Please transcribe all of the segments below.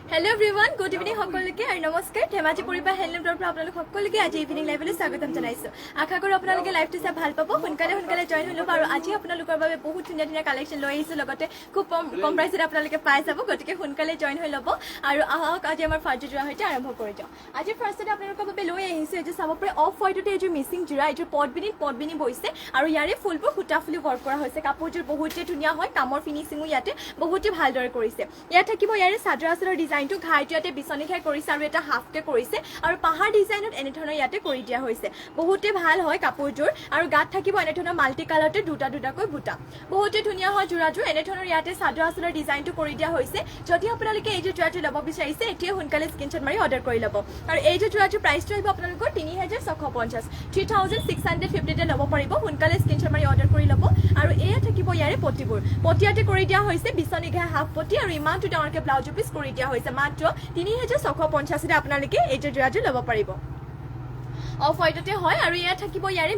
Hello everyone, good evening সকলোকে আৰু নমস্কাৰ ধেমাজি পৰিবাৰ হেলম ডৰ পৰা আপোনালোক সকলোকে আজি ইভিনিং লাইভলৈ স্বাগতম জনাইছো আশা কৰো আপোনালোকে লাইভটো চাই ভাল পাব সোনকালে জয়েন হৈ ল'ব আৰু আজি আপোনালোকৰ বাবে বহুত ধুনীয়া কালেকচন লৈ আহিছো লগতে খুব কম প্ৰাইচত আপোনালোকে পাই যাব গতিকে সোনকালে জয়েন হৈ ল'ব আৰু আহক আজি আমাৰ ফাৰ্ষ্ট জোৰা হৈতে আৰম্ভ কৰি যাওঁ আজি ফাৰ্ষ্টতে আপোনালোকৰ বাবে লৈ আহিছো এই যে চাব পাৰে অফ হোৱাইটতে এই যে মিচিং জোৰা এই যে পটবিনি বৈছে আৰু ইয়াৰে ফুলবোৰ খুটা ফুলি ৱৰ্ক কৰা হৈছে কাপোৰযোৰ বহুতে ধুনীয়া হয় কামৰ ফিনিশিংও ইয়াতে বহুতে ভালদৰে কৰিছে ইয়াত থাকিব ইয়াৰে চাদৰ আচলৰ ডিজাইনটো ঘাইটোতে বিছনি ঘাই কৰিছে আৰু এটা হাফকে কৰিছে আৰু পাহাৰ ডিজাইনত এনে ধৰণৰ ইয়াতে কৰি দিয়া হৈছে বহুতে ভাল হয় কাপোৰযোৰ আৰু গাত থাকিব এনে ধৰণৰ মাল্টি কালাৰতে দুটাকৈ বুটা বহুতে ধুনীয়া হয় জোৰাযোৰ এনে ধৰণৰ ইয়াতে চাদৰ আচলৰ ডিজাইনটো কৰি দিয়া হৈছে যদি আপোনালোকে এই যে জোৰাটো ল'ব বিচাৰিছে এতিয়া সোনকালে স্ক্ৰীনশ্বট মাৰি অৰ্ডাৰ কৰি ল'ব আৰু এই যে জোৰাটোৰ প্ৰাইচটো আহিব আপোনালোকৰ 3650 3650 তে ল'ব পাৰিব সোনকালে স্ক্ৰীনশ্বট মাৰি অৰ্ডাৰ কৰি ল'ব আৰু এয়া থাকিব ইয়াৰে পটিবোৰ পটিয়াতে কৰি দিয়া হৈছে বিছনি ঘাই হাফ পটি আৰু ইমানটো ডাঙৰকে ব্লাউজ পিচ কৰি দিয়া হৈছে মাত্ৰ 3650 তে আপোনালোকে এই যে জোৰাটো ল'ব পাৰিব অফ হোৱাইটতে হয় আৰু এয়া থাকিব ইয়াৰে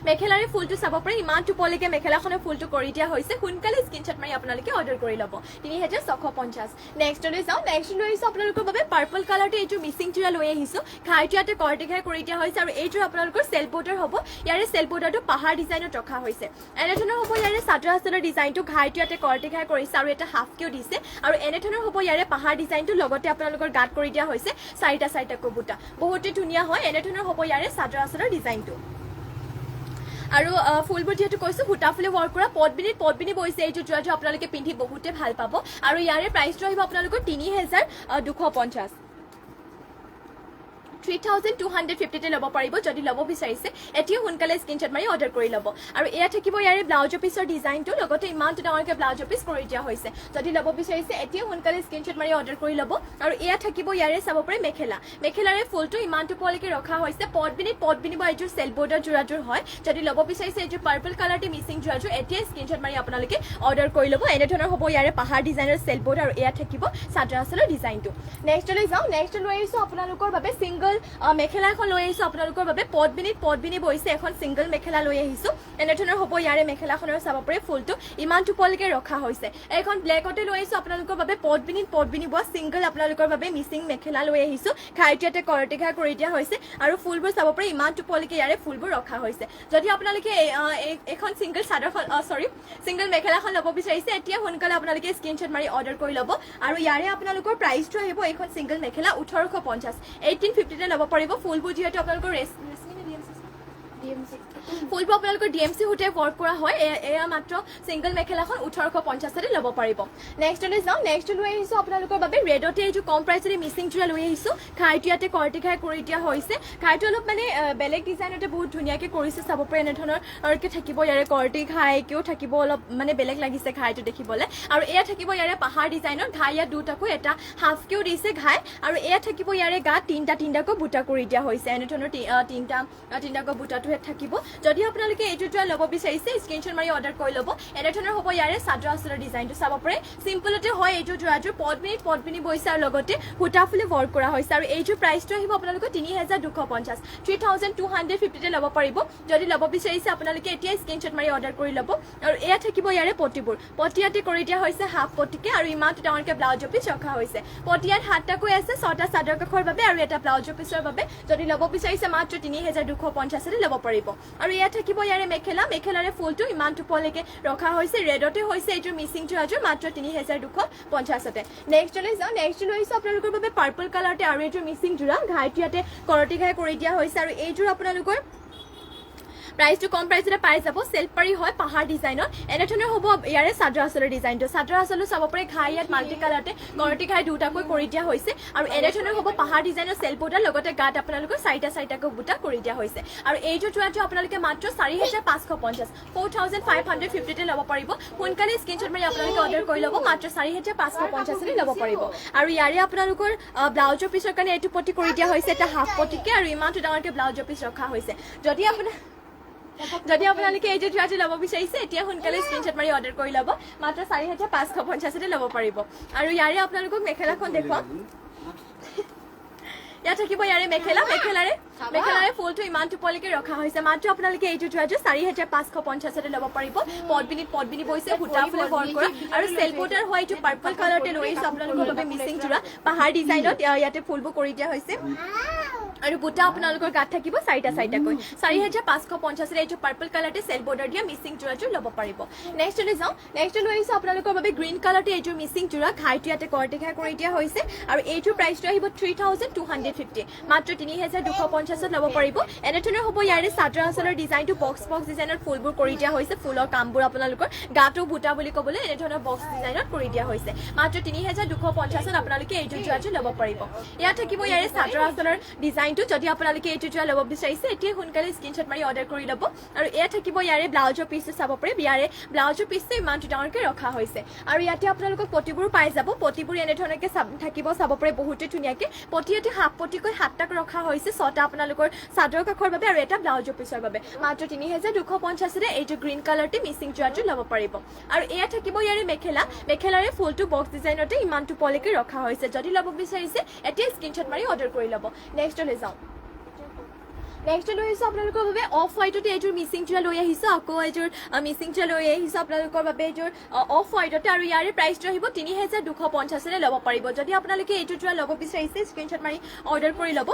মেখেলাৰে ফুলটো চাব পাৰে ইমান টুপলৈকে মেখেলাখনৰ ফুলটো কৰি দিয়া হৈছে সোনকালে স্ক্ৰীনশ্বট মাৰি আপোনালোকে অৰ্ডাৰ কৰি ল'ব 3650 নেক্সট লৈ যাওঁ নেক্সট লৈ আহিছো আপোনালোকৰ বাবে পাৰ্পল কালাৰতে এইটো মিচিং জোৰা লৈ আহিছো ঘাইটোতে কৰ্টি ঘাই কৰি দিয়া হৈছে আৰু এইটো আপোনালোকৰ চেল বৰ্ডাৰ হ'ব ইয়াৰে চেল বৰ্ডাৰটো পাহাৰ ডিজাইনত ৰখা হৈছে এনে ধৰণৰ হ'ব ইয়াৰে চাদৰ আচলৰ ডিজাইনটো ঘাইটোতে কৰ্টি ঘাই কৰিছে আৰু এটা হাফকেও দিছে আৰু এনে ধৰণৰ হ'ব ইয়াৰে পাহাৰ ডিজাইনটো লগতে আপোনালোকৰ গাত কৰি দিয়া হৈছে চাৰিটা কবুটা বহুতে ধুনীয়া হয় এনে ধৰণৰ হ'ব ইয়াৰে চাদৰ আচলৰ ডিজাইনটো আৰু ফুলবোৰ যেহেতু কৈছো খুটা ফুলে ৱৰ্ক কৰা পটবিনি বৈছে এইটো জোৰাটো আপোনালোকে পিন্ধি বহুতে ভাল পাব আৰু ইয়াৰে প্ৰাইচটো আহিব আপোনালোকৰ 3250 3250 তে ল'ব পাৰিব যদি ল'ব বিচাৰিছে এতিয়া সোনকালে স্ক্ৰীনশ্বট মাৰি অৰ্ডাৰ কৰি ল'ব আৰু এয়া থাকিব ইয়াৰে ব্লাউজ পিচৰ ডিজাইনটো লগতে ইমানটো ডাঙৰকে ব্লাউজ পিচ কৰি দিয়া হৈছে যদি ল'ব বিচাৰিছে এতিয়া সোনকালে স্ক্ৰীনশ্বট মাৰি অৰ্ডাৰ কৰি ল'ব আৰু এয়া থাকিব ইয়াৰে চাব পাৰে মেখেলাৰে ফুলটো ইমানটো পলৈকে ৰখা হৈছে পটবিনি বা এইযোৰ চেল বৰ্ডাৰ জোৰাযোৰ হয় যদি ল'ব বিচাৰিছে এইযোৰ পাৰ্পল কালাৰটি মিচিং জোৰাযোৰ এতিয়া স্ক্ৰীনশ্বট মাৰি আপোনালোকে অৰ্ডাৰ কৰি ল'ব এনে ধৰণৰ হ'ব ইয়াৰে পাহাৰ ডিজাইনৰ চেল বৰ্ডাৰ আৰু এয়া থাকিব চাদৰ আচলৰ ডিজাইনটো নেক্সট লৈ যাওঁ নেক্সট লৈ আহিছো আপোনালোকৰ বাবে সিংগল মেখেলা এখন লৈ আহিছো আপোনালোকৰ বাবে পটবিনি বৈছে এখন সিংগল মেখেলা লৈ আহিছো এনে ধৰণৰ হ'ব ইয়াৰে মেখেলাখনৰ চাব পাৰে ফুলটো ইমান টুপলৈকে ৰখা হৈছে এখন ব্লেকতে লৈ আহিছো আপোনালোকৰ বাবে পটবিনি বোৱা সিংগল আপোনালোকৰ বাবে মিচিং মেখেলা লৈ আহিছো ঘাইটোতে কৰ্টি ঘাই কৰি দিয়া হৈছে আৰু ফুলবোৰ চাব পাৰে ইমান টুপলৈকে ইয়াৰে ফুলবোৰ ৰখা হৈছে যদি আপোনালোকে এখন সিংগল মেখেলাখন ল'ব বিচাৰিছে এতিয়া সোনকালে আপোনালোকে স্ক্ৰীনশ্বট মাৰি অৰ্ডাৰ কৰি ল'ব আৰু ইয়াৰে আপোনালোকৰ প্ৰাইচটো আহিব এইখন সিংগল মেখেলা 1850 1850 তে ল'ব পাৰিব ফুলবোৰ যেহেতু আপোনালোকৰ ফুলবোৰ আপোনালোকৰ ডিএমচি সৈতে ৱৰ্ক কৰা হয় এয়া মাত্ৰ সিংগল মেখেলাখন 1850 তে ল'ব পাৰিব নেক্সট লৈ যাওঁ নেক্সট লৈ আহিছো আপোনালোকৰ বাবে ৰেডতে এইটো কম প্ৰাইচতে মিচিং জোৰা লৈ আহিছো ঘাইটোতে কৰ্টি ঘাই কৰি দিয়া হৈছে ঘাইটো অলপ মানে বেলেগ ডিজাইনতে বহুত ধুনীয়াকে কৰিছে চাব পাৰে এনে ধৰণৰ আৰু থাকিব ইয়াৰে কৰ্টি ঘাইকেও থাকিব অলপ মানে বেলেগ লাগিছে ঘাইটো দেখিবলৈ আৰু এয়া থাকিব ইয়াৰে পাহাৰ ডিজাইনত ঘাই ইয়াত দুটাকৈ এটা হাফকেও দিছে ঘাই আৰু এয়া থাকিব ইয়াৰে গাত তিনিটাকৈ বুটা কৰি দিয়া হৈছে এনে ধৰণৰ তিনিটাকৈ বুটাটো থাকিব যদি আপোনালোকে এইটো জোৰা ল'ব বিচাৰিছে স্ক্ৰীনশ্বট মাৰি অৰ্ডাৰ কৰি ল'ব এনে ধৰণৰ হ'ব ইয়াৰে চাদৰ আচলৰ ডিজাইনটো চাব পাৰে চিম্পলতে হয় এইটো জোৰাযোৰ পটবিনি বৈছে আৰু লগতে খুটা ফুলে ৱৰ্ক কৰা হৈছে আৰু এইযোৰ প্ৰাইচটো আহিব আপোনালোকৰ 3250 3250 তে ল'ব পাৰিব যদি ল'ব বিচাৰিছে আপোনালোকে এতিয়া স্ক্ৰীনশ্বট মাৰি অৰ্ডাৰ কৰি ল'ব আৰু এয়া থাকিব ইয়াৰে পটিয়াতে কৰি দিয়া হৈছে হাফ পটিকে আৰু ইমানটো ডাঙৰকে ব্লাউজ পিচ ৰখা হৈছে পটিয়াত 7টাকৈ আছে 6টা চাদৰ কাষৰ বাবে আৰু এটা ব্লাউজ পিচৰ বাবে যদি ল'ব বিচাৰিছে মাত্ৰ 3250 তে ল'ব পাৰিব আৰু এয়া থাকিব ইয়াৰে মেখেলাৰে ফুলটো ইমান টুপলৈকে ৰখা হৈছে ৰেডতে হৈছে এইটোৰ মিচিং জোৰাযোৰ মাত্ৰ 3250 তে নেক্সট লৈ যাওঁ নেক্সট লৈ আহিছো আপোনালোকৰ বাবে পাৰ্পল কালাৰতে আৰু এইটোৰ মিচিং জোৰা ঘাইটোতে কৰ্টি ঘাই কৰি দিয়া হৈছে আৰু এইযোৰ আপোনালোকৰ প্ৰাইচটো কম প্ৰাইচতে পাই যাব সেলফ পাৰি হয় পাহাৰ ডিজাইনত এনে ধৰণৰ হ'ব ইয়াৰে চাদৰ আচলৰ ডিজাইনটো চাদৰ আচলো চাব পাৰে ঘাই ইয়াত মাল্টি কালাৰতে কৰ্টি ঘাই দুটাকৈ কৰি দিয়া হৈছে আৰু এনে ধৰণৰ হ'ব পাহাৰ ডিজাইনৰ সেলফ বৰ্ডাৰ লগতে গাত আপোনালোকৰ চাৰিটাকৈ বুটা কৰি দিয়া হৈছে আৰু এইটো জোৰাটো আপোনালোকে মাত্ৰ 4550 4550 তে ল'ব পাৰিব সোনকালে স্ক্ৰীনশ্বট মাৰি আপোনালোকে অৰ্ডাৰ কৰি ল'ব মাত্ৰ 4550 তে ল'ব পাৰিব আৰু ইয়াৰে আপোনালোকৰ ব্লাউজৰ পিছৰ কাৰণে এইটো পটি কৰি দিয়া হৈছে এটা হাফ পটিকে আৰু ইমানটো ডাঙৰকে ব্লাউজৰ পিছ ৰখা হৈছে যদি আপোনালোকে এই যে জোৰাটো ল'ব বিচাৰিছে এতিয়া সোনকালে স্ক্ৰীনশ্বট মাৰি অৰ্ডাৰ কৰি ল'ব মাত্ৰ 4550 তে ল'ব পাৰিব আৰু ইয়াৰে আপোনালোকক মেখেলাখন দেখুৱাম ইয়াত থাকিব ইয়াৰে মেখেলাৰে ফুলটো ইমান টোপলৈকে ৰখা হৈছে মাত্ৰ আপোনালোকে এইটো যোৱাটো 4550 ল'ব পাৰিব পদ্মিনী বৈছে সূতা ফুলে ৱৰ্ক কৰা আৰু সেলফ বৰ্ডাৰ হয় এইটো পাৰ্পল কালাৰতে লৈ আহিছো আপোনালোকৰ বাবে মিচিং জোৰা পাহাৰ ডিজাইনত ইয়াতে ফুলবোৰ কৰি দিয়া হৈছে আৰু বুটা আপোনালোকৰ গাত থাকিব চাৰিটা কৈ 4550 এইটো পাৰ্পল কালাৰতে সেলফ বৰ্ডাৰ দিয়া মিচিং জোৰাটো ল'ব পাৰিব নেক্সট লৈ যাওঁ নেক্সট লৈ আহিছো আপোনালোকৰ বাবে গ্ৰীণ কালাৰতে এইটো মিচিং জোৰা ঘাইটো ইয়াতে কৰ্টিঘাই কৰি দিয়া হৈছে আৰু এইটো প্ৰাইচটো আহিব 3250 মাত্ৰ 3250 ল'ব পাৰিব এনেধৰণৰ হ'ব ইয়াৰে চাদৰ আঁচলৰ ডিজাইনটো বক্স ডিজাইনত ফুলবোৰ কৰি দিয়া হৈছে ফুলৰ কামবোৰ আপোনালোকৰ গাটো বুটা বুলি ক'বলৈ এনেধৰণৰ বক্স ডিজাইনত কৰি দিয়া হৈছে মাত্ৰ 3250 আপোনালোকে এইটো জোৰাটো ল'ব পাৰিব ইয়াত থাকিব ইয়াৰে চাদৰ আঁচলৰ ডিজাইনটো যদি আপোনালোকে এইটো জোৰা ল'ব বিচাৰিছে এতিয়া সোনকালে স্ক্ৰীনশ্বট মাৰি অৰ্ডাৰ কৰি ল'ব আৰু এয়া থাকিব ইয়াৰে ব্লাউজৰ পিচটো চাব পাৰিব ইয়াৰে ব্লাউজৰ পিচটো ইমানটো ডাঙৰকৈ ৰখা হৈছে আৰু ইয়াতে আপোনালোকক পটিবোৰ পাই যাব পটিবোৰ এনেধৰণকে থাকিব চাব পাৰে বহুতে ধুনীয়াকে পটিতে হাফ পটিকৈ 7টাক ৰখা হৈছে 6টা আপোনালোকৰ চাদৰ কাখৰ বাবে আৰু এটা ব্লাউজৰ পিচৰ বাবে মাত্ৰ 3250 ৰে এইটো গ্ৰীণ কালাৰতে মিচিং জোৰাটো ল'ব পাৰিব আৰু এয়া থাকিব ইয়াৰে মেখেলাৰে ফুলটো বক্স ডিজাইনতে ইমানটো পলৈকে ৰখা হৈছে যদি ল'ব বিচাৰিছে এতিয়া স্ক্ৰীনশ্বট মাৰি অৰ্ডাৰ কৰি ল'ব নেক্সট লৈ যাওঁ নেক্সট লৈ আহিছো আপোনালোকৰ বাবে অফ হোৱাইটতে এইটোৰ মিচিং জোৰা লৈ আহিছো আকৌ এইটোৰ মিচিং জোৰা লৈ আহিছো আপোনালোকৰ বাবে এইটোৰ অফ হোৱাইটতে আৰু ইয়াৰে প্ৰাইচটো আহিব 3250 ৰে ল'ব পাৰিব যদি আপোনালোকে এইটো জোৰা ল'ব বিচাৰিছে স্ক্ৰীনশ্বট মাৰি অৰ্ডাৰ কৰি ল'ব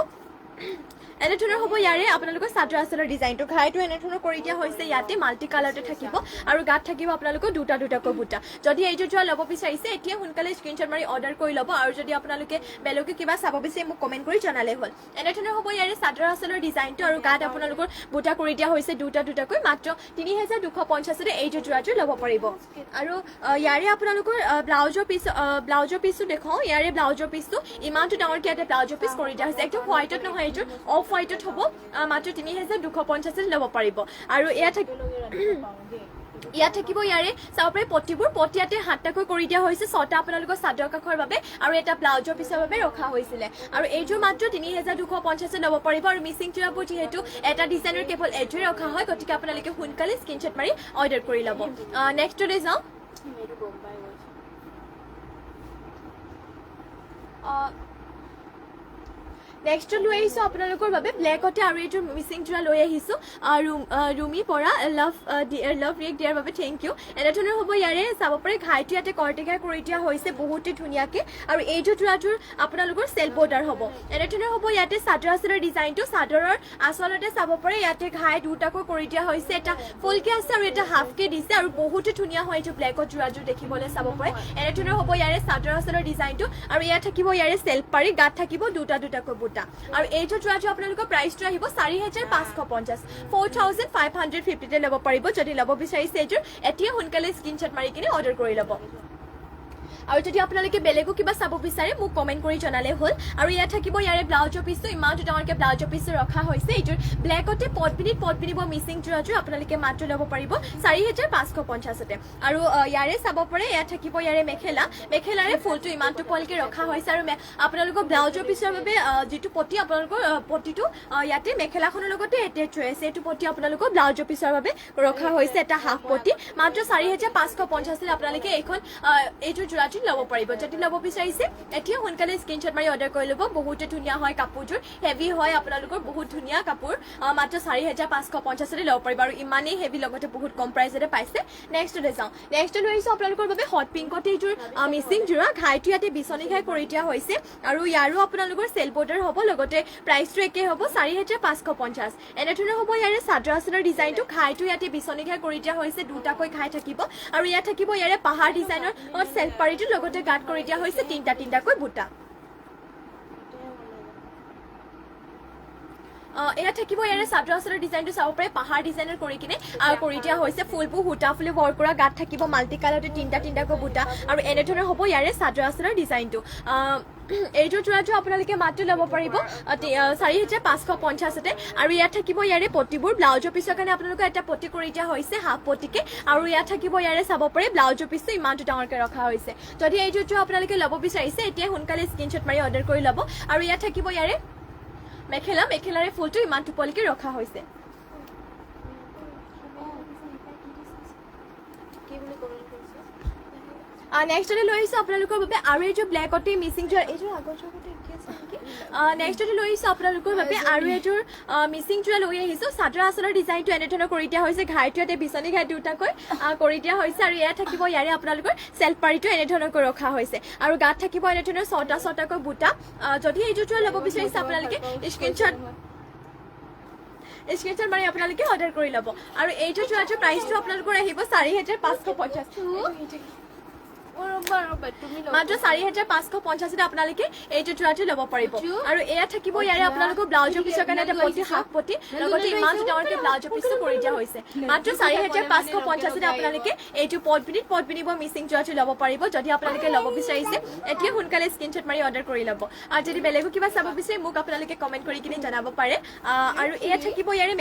এনেধৰণৰ হ'ব ইয়াৰে আপোনালোকৰ চাদৰ আঁচলৰ ডিজাইনটো ঘাইটো এনেধৰণৰ কৰি দিয়া হৈছে ইয়াতে মাল্টি কালাৰতে থাকিব আৰু গাত থাকিব আপোনালোকৰ দুটাকৈ বুটা যদি এইটো জোৰা ল'ব বিচাৰিছে এতিয়া সোনকালে স্ক্ৰীনশ্বট মাৰি অৰ্ডাৰ কৰি ল'ব আৰু যদি আপোনালোকে বেলেগে কিবা চাব বিচাৰে মোক কমেণ্ট কৰি জনালে হ'ল এনেধৰণৰ হ'ব ইয়াৰে চাদৰ আঁচলৰ ডিজাইনটো আৰু গাত আপোনালোকৰ বুটা কৰি দিয়া হৈছে দুটাকৈ মাত্ৰ 3250 ৰে এইটো জোৰাটো ল'ব পাৰিব আৰু ইয়াৰে আপোনালোকৰ ব্লাউজৰ পিচটো দেখাওঁ ইয়াৰে ব্লাউজৰ পিচটো ইমানটো ডাঙৰকৈ ইয়াতে ব্লাউজৰ পিচ কৰি দিয়া হৈছে একদম হোৱাইটত নহয় এইটো অফ হোৱাইটত হ'ব মাত্ৰ 3250 ল'ব পাৰিব আৰু ইয়াত থাকিব ইয়াৰে চাব পাৰে পটিবোৰ পটিয়াতে 7টাকৈ কৰি দিয়া হৈছে 6টা আপোনালোকৰ চাদৰ কাখৰ বাবে আৰু এটা ব্লাউজৰ পিছৰ বাবে ৰখা হৈছিলে আৰু এইযোৰ মাত্ৰ 3250 ল'ব পাৰিব আৰু মিচিং জোৰাবোৰ যিহেতু এটা ডিজাইনৰ কেৱল এইযোৰে ৰখা হয় গতিকে আপোনালোকে সোনকালে স্ক্ৰীনশ্বট মাৰি অৰ্ডাৰ কৰি ল'ব নেক্সটলৈ যাওঁ নেক্সট লৈ আহিছো আপোনালোকৰ বাবে ব্লেকতে আৰু এইটো মিচিং জোৰা লৈ আহিছো ৰুমি পৰা লাভ ৰিয়েক্ট দিয়াৰ বাবে থেংক ইউ এনেধৰণৰ হ'ব ইয়াৰে চাব পাৰে ঘাইটো ইয়াতে কৰ্টিঘাই কৰি দিয়া হৈছে বহুতে ধুনীয়াকে আৰু এইটো জোৰাটোৰ আপোনালোকৰ সেলফ বৰ্ডাৰ হ'ব এনেধৰণৰ হ'ব ইয়াতে চাদৰ আঁচলৰ ডিজাইনটো চাদৰৰ আঁচলতে চাব পাৰে ইয়াতে ঘাই দুটাকৈ কৰি দিয়া হৈছে এটা ফুলকে আছে আৰু এটা হাফকে দিছে আৰু বহুতে ধুনীয়া হয় এইটো ব্লেকত জোৰাযোৰ দেখিবলৈ চাব পাৰে এনেধৰণৰ হ'ব ইয়াৰে চাদৰ আঁচলৰ ডিজাইনটো আৰু ইয়াত থাকিব ইয়াৰে সেলফ পাৰি গাত থাকিব দুটাকৈ বুটা আৰু এইটো জোৰাটো আপোনালোকৰ প্ৰাইচটো আহিব 4550 4550 তে ল'ব পাৰিব যদি ল'ব বিচাৰিছে এইটো এতিয়া সোনকালে স্ক্ৰীনশ্বট মাৰি কিনে অৰ্ডাৰ কৰি ল'ব আৰু যদি আপোনালোকে বেলেগো কিবা চাব বিচাৰে মোক কমেণ্ট কৰি জনালে হ'ল আৰু ইয়াত থাকিব ইয়াৰে ব্লাউজৰ পিচটো ইমানটো ডাঙৰকৈ ব্লাউজৰ পিচটো ৰখা হৈছে এইটোৰ ব্লেকতে পদ্মিনী মিচিং জোৰাযোৰ আপোনালোকে মাত্ৰ ল'ব পাৰিব 4550 তে আৰু ইয়াৰে চাব পাৰে ইয়াত থাকিব ইয়াৰে মেখেলাৰে ফুলটো ইমানটো পলকে ৰখা হৈছে আৰু আপোনালোকৰ ব্লাউজৰ পিচৰ বাবে যিটো পটি আপোনালোকৰ পটিটো ইয়াতে মেখেলাখনৰ লগতে এটেচ হৈ আছে এইটো পটি আপোনালোকৰ ব্লাউজৰ পিচৰ বাবে ৰখা হৈছে এটা হাফ পটি মাত্ৰ 4550 আপোনালোকে এইটো জোৰা ল'ব পাৰিব যদি ল'ব বিচাৰিছে এতিয়া সোনকালে স্ক্ৰীনশ্বট মাৰি অৰ্ডাৰ কৰি ল'ব বহুতে ধুনীয়া হয় কাপোৰযোৰ হেভি হয় আপোনালোকৰ বহুত ধুনীয়া কাপোৰ মাত্ৰ 4550 ল'ব পাৰিব আৰু ইমানেই হেভি লগতে বহুত কম প্ৰাইচতে পাইছে নেক্সট লৈ যাওঁ নেক্সট লৈ আহিছো আপোনালোকৰ বাবে হট পিংকতে এইযোৰ মিচিং জোৰা ঘাইটো ইয়াতে বিচনী ঘাই কৰি দিয়া হৈছে আৰু ইয়াৰো আপোনালোকৰ সেল বৰ্ডাৰ হ'ব লগতে প্ৰাইচটো একে হ'ব 4550 এনেধৰণৰ হ'ব ইয়াৰে চাদৰ আঁচলৰ ডিজাইনটো ঘাইটো ইয়াতে বিচনী ঘাই কৰি দিয়া হৈছে দুটাকৈ ঘাই থাকিব আৰু ইয়াত থাকিব ইয়াৰে পাহাৰ ডিজাইনৰ সেলফ পাৰিটো লগতে গাত কৰি দিয়া হৈছে তিনটাকৈ বুটা এয়া থাকিব ইয়াৰে চাদৰ আঁচলৰ ডিজাইনটো চাব পাৰে পাহাৰ ডিজাইনৰ কৰি কিনে কৰি দিয়া হৈছে ফুলবোৰ সূতা ফুলে ৱৰ্ক কৰা গাত থাকিব মাল্টি কালাৰতে তিনটাকৈ বুটা আৰু এনেধৰণৰ হ'ব ইয়াৰে চাদৰ আঁচলৰ ডিজাইনটো এইটো জোৰাটো আপোনালোকে মাত্ৰ ল'ব পাৰিব 4550 আৰু ইয়াত থাকিব ইয়াৰে পটিবোৰ ব্লাউজৰ পিছৰ কাৰণে আপোনালোকে এটা পটি কৰি দিয়া হৈছে হাফ পটিকে আৰু ইয়াত থাকিব ইয়াৰে চাব পাৰে ব্লাউজৰ পিছটো ইমানটো ডাঙৰকৈ ৰখা হৈছে যদি এইটো আপোনালোকে ল'ব বিচাৰিছে এতিয়া সোনকালে স্ক্ৰীনশ্বট মাৰি অৰ্ডাৰ কৰি ল'ব আৰু ইয়াত থাকিব ইয়াৰে মেখেলাৰে ফুলটো ইমানটো পলকে ৰখা হৈছে নেক্সট লৈ আহিছো আপোনালোকৰ বাবে আৰু এইযোৰ ব্লেকতে মিচিং জোৰা এইযোৰ আগৰ জোৰাতে কি আছে নেকি নেক্সটতে লৈ আহিছোঁ আপোনালোকৰ বাবে আৰু এযোৰ মিচিং যোৰা লৈ আহিছোঁ চাদৰ আঁচলৰ ডিজাইনটো এনেধৰণৰ কৰি দিয়া হৈছে ঘাইটো ইয়াতে বিচনী ঘাই দুটাকৈ কৰি দিয়া হৈছে আৰু এয়া থাকিব ইয়াৰে আপোনালোকৰ চেল্ফ পাৰিটো এনেধৰণকৈ ৰখা হৈছে আৰু গাত থাকিব এনেধৰণৰ ছটাকৈ বুটা যদি এইযোৰ যোৰা ল'ব বিচাৰিছে আপোনালোকে স্ক্ৰীনশ্বট মাৰি আপোনালোকে অৰ্ডাৰ কৰি ল'ব আৰু এইযোৰ যোৰাটোৰ প্ৰাইচটো আপোনালোকৰ আহিব 4,550 মাত্ৰ 4,550 আপোনালোকে এইযোৰ যোৰাটো ল'ব পাৰিব আৰু এয়া থাকিব ইয়াৰে আপোনালোকৰ ব্লাউজৰ পিছৰ কাৰণে এটা পটি হাফ পটি লগতে ইমান ডাঙৰকৈ ব্লাউজৰ পিছটো কৰি দিয়া হৈছে মাত্ৰ 4,550 আপোনালোকে এইটো পটবিনিব মিচিং যোৰাটো ল'ব পাৰিব যদি আপোনালোকে ল'ব বিচাৰিছে এতিয়া সোনকালে স্ক্ৰীনশ্বট মাৰি অৰ্ডাৰ কৰি ল'ব আৰু যদি বেলেগো কিবা চাব বিচাৰে মোক আপোনালোকে কমেণ্ট কৰি কিনে জনাব পাৰে আৰু এয়া থাকিব ইয়াৰে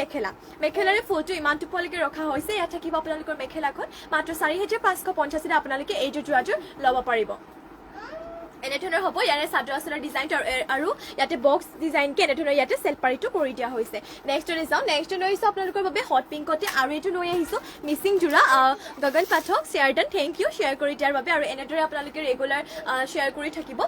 মেখেলাৰে ফুলটো ইমান টোপলৈকে ৰখা হৈছে এয়া থাকিব আপোনালোকৰ মেখেলাখন মাত্ৰ 4,550 আপোনালোকে এইযোৰ যোৰাটো ল'ব পাৰিব এনেধৰণৰ হ'ব ইয়াৰে চাদৰ আঁচলৰ ডিজাইনটো আৰু ইয়াতে বক্স ডিজাইনকে এনেধৰণৰ ইয়াতে চেল্ফ পাৰিটো কৰি দিয়া হৈছে নেক্সটলৈ যাওঁ নেক্সট লৈ আহিছোঁ আপোনালোকৰ বাবে হট পিংকতে আৰু এইটো লৈ আহিছোঁ মিচিং যোৰা গগন পাঠক শ্বেয়াৰডন থেংক ইউ শ্বেয়াৰ কৰি দিয়াৰ বাবে আৰু এনেদৰে আপোনালোকে ৰেগুলাৰ শ্বেয়াৰ কৰি থাকিব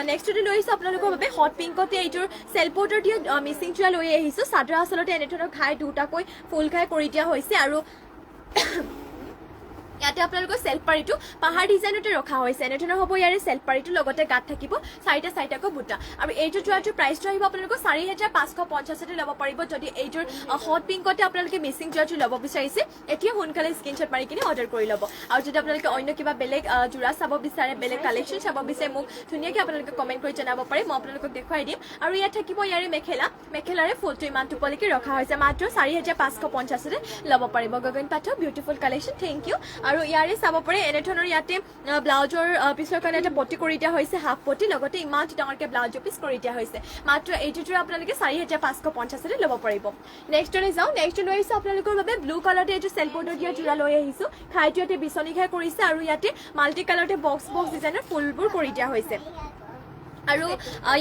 নেক্সটলৈ লৈ আহিছোঁ আপোনালোকৰ বাবে হট পিংকতে এইটোৰ চেল্ফ বৰ্ডাৰ দিয়া মিচিং যোৰা লৈ আহিছোঁ চাদৰ আঁচলতে এনেধৰণৰ ঘাই দুটাকৈ ফুল ঘাই কৰি দিয়া হৈছে আৰু ইয়াতে আপোনালোকৰ চেল্ফ পাৰিটো পাহাৰ ডিজাইনতে ৰখা হৈছে এনেধৰণৰ হ'ব ইয়াৰে চেল্ফ পাৰিটো লগতে গাত থাকিব চাৰিটাকৈ বুটা আৰু এইযোৰ যোৰাটোৰ প্ৰাইচটো আহিব আপোনালোকৰ 4,550 ল'ব পাৰিব যদি এইযোৰ হট পিংকতে আপোনালোকে মিচিং যোৰাটো ল'ব বিচাৰিছে এতিয়া সোনকালে স্ক্ৰীনশ্বট মাৰি কিনে অৰ্ডাৰ কৰি ল'ব আৰু যদি আপোনালোকে অন্য কিবা বেলেগ যোৰা চাব বিচাৰে বেলেগ কালেকশ্যন চাব বিচাৰে মোক ধুনীয়াকৈ আপোনালোকে কমেণ্ট কৰি জনাব পাৰে মই আপোনালোকক দেখুৱাই দিম আৰু ইয়াত থাকিব ইয়াৰে মেখেলাৰে ফুলটো ইমান টোপলৈকে ৰখা হৈছে মাত্ৰ 4,550 ল'ব পাৰিব গগন পাঠক বিউটিফুল কালেকশ্যন থেংক ইউ আৰু ইয়াৰে চাব পাৰে এনেধৰণৰ ইয়াতে ব্লাউজৰ পিছৰ কাৰণে এটা পটি কৰি দিয়া হৈছে হাফ পটি লগতে ইমান ডাঙৰকৈ ব্লাউজৰ পিছ কৰি দিয়া হৈছে মাত্ৰ এইটোৰ আপোনালোকে 4,550 ল'ব পাৰিব নেক্সটলৈ যাওঁ নেক্সট লৈ আহিছোঁ আপোনালোকৰ বাবে ব্লু কালাৰতে এইটো চেল্ফ বৰ্ডাৰ দিয়া যোৰা লৈ আহিছোঁ ঘাইটো ইয়াতে বিচনী ঘাই কৰিছে আৰু ইয়াতে মাল্টি কালাৰতে বক্স ডিজাইনৰ ফুলবোৰ কৰি দিয়া হৈছে আৰু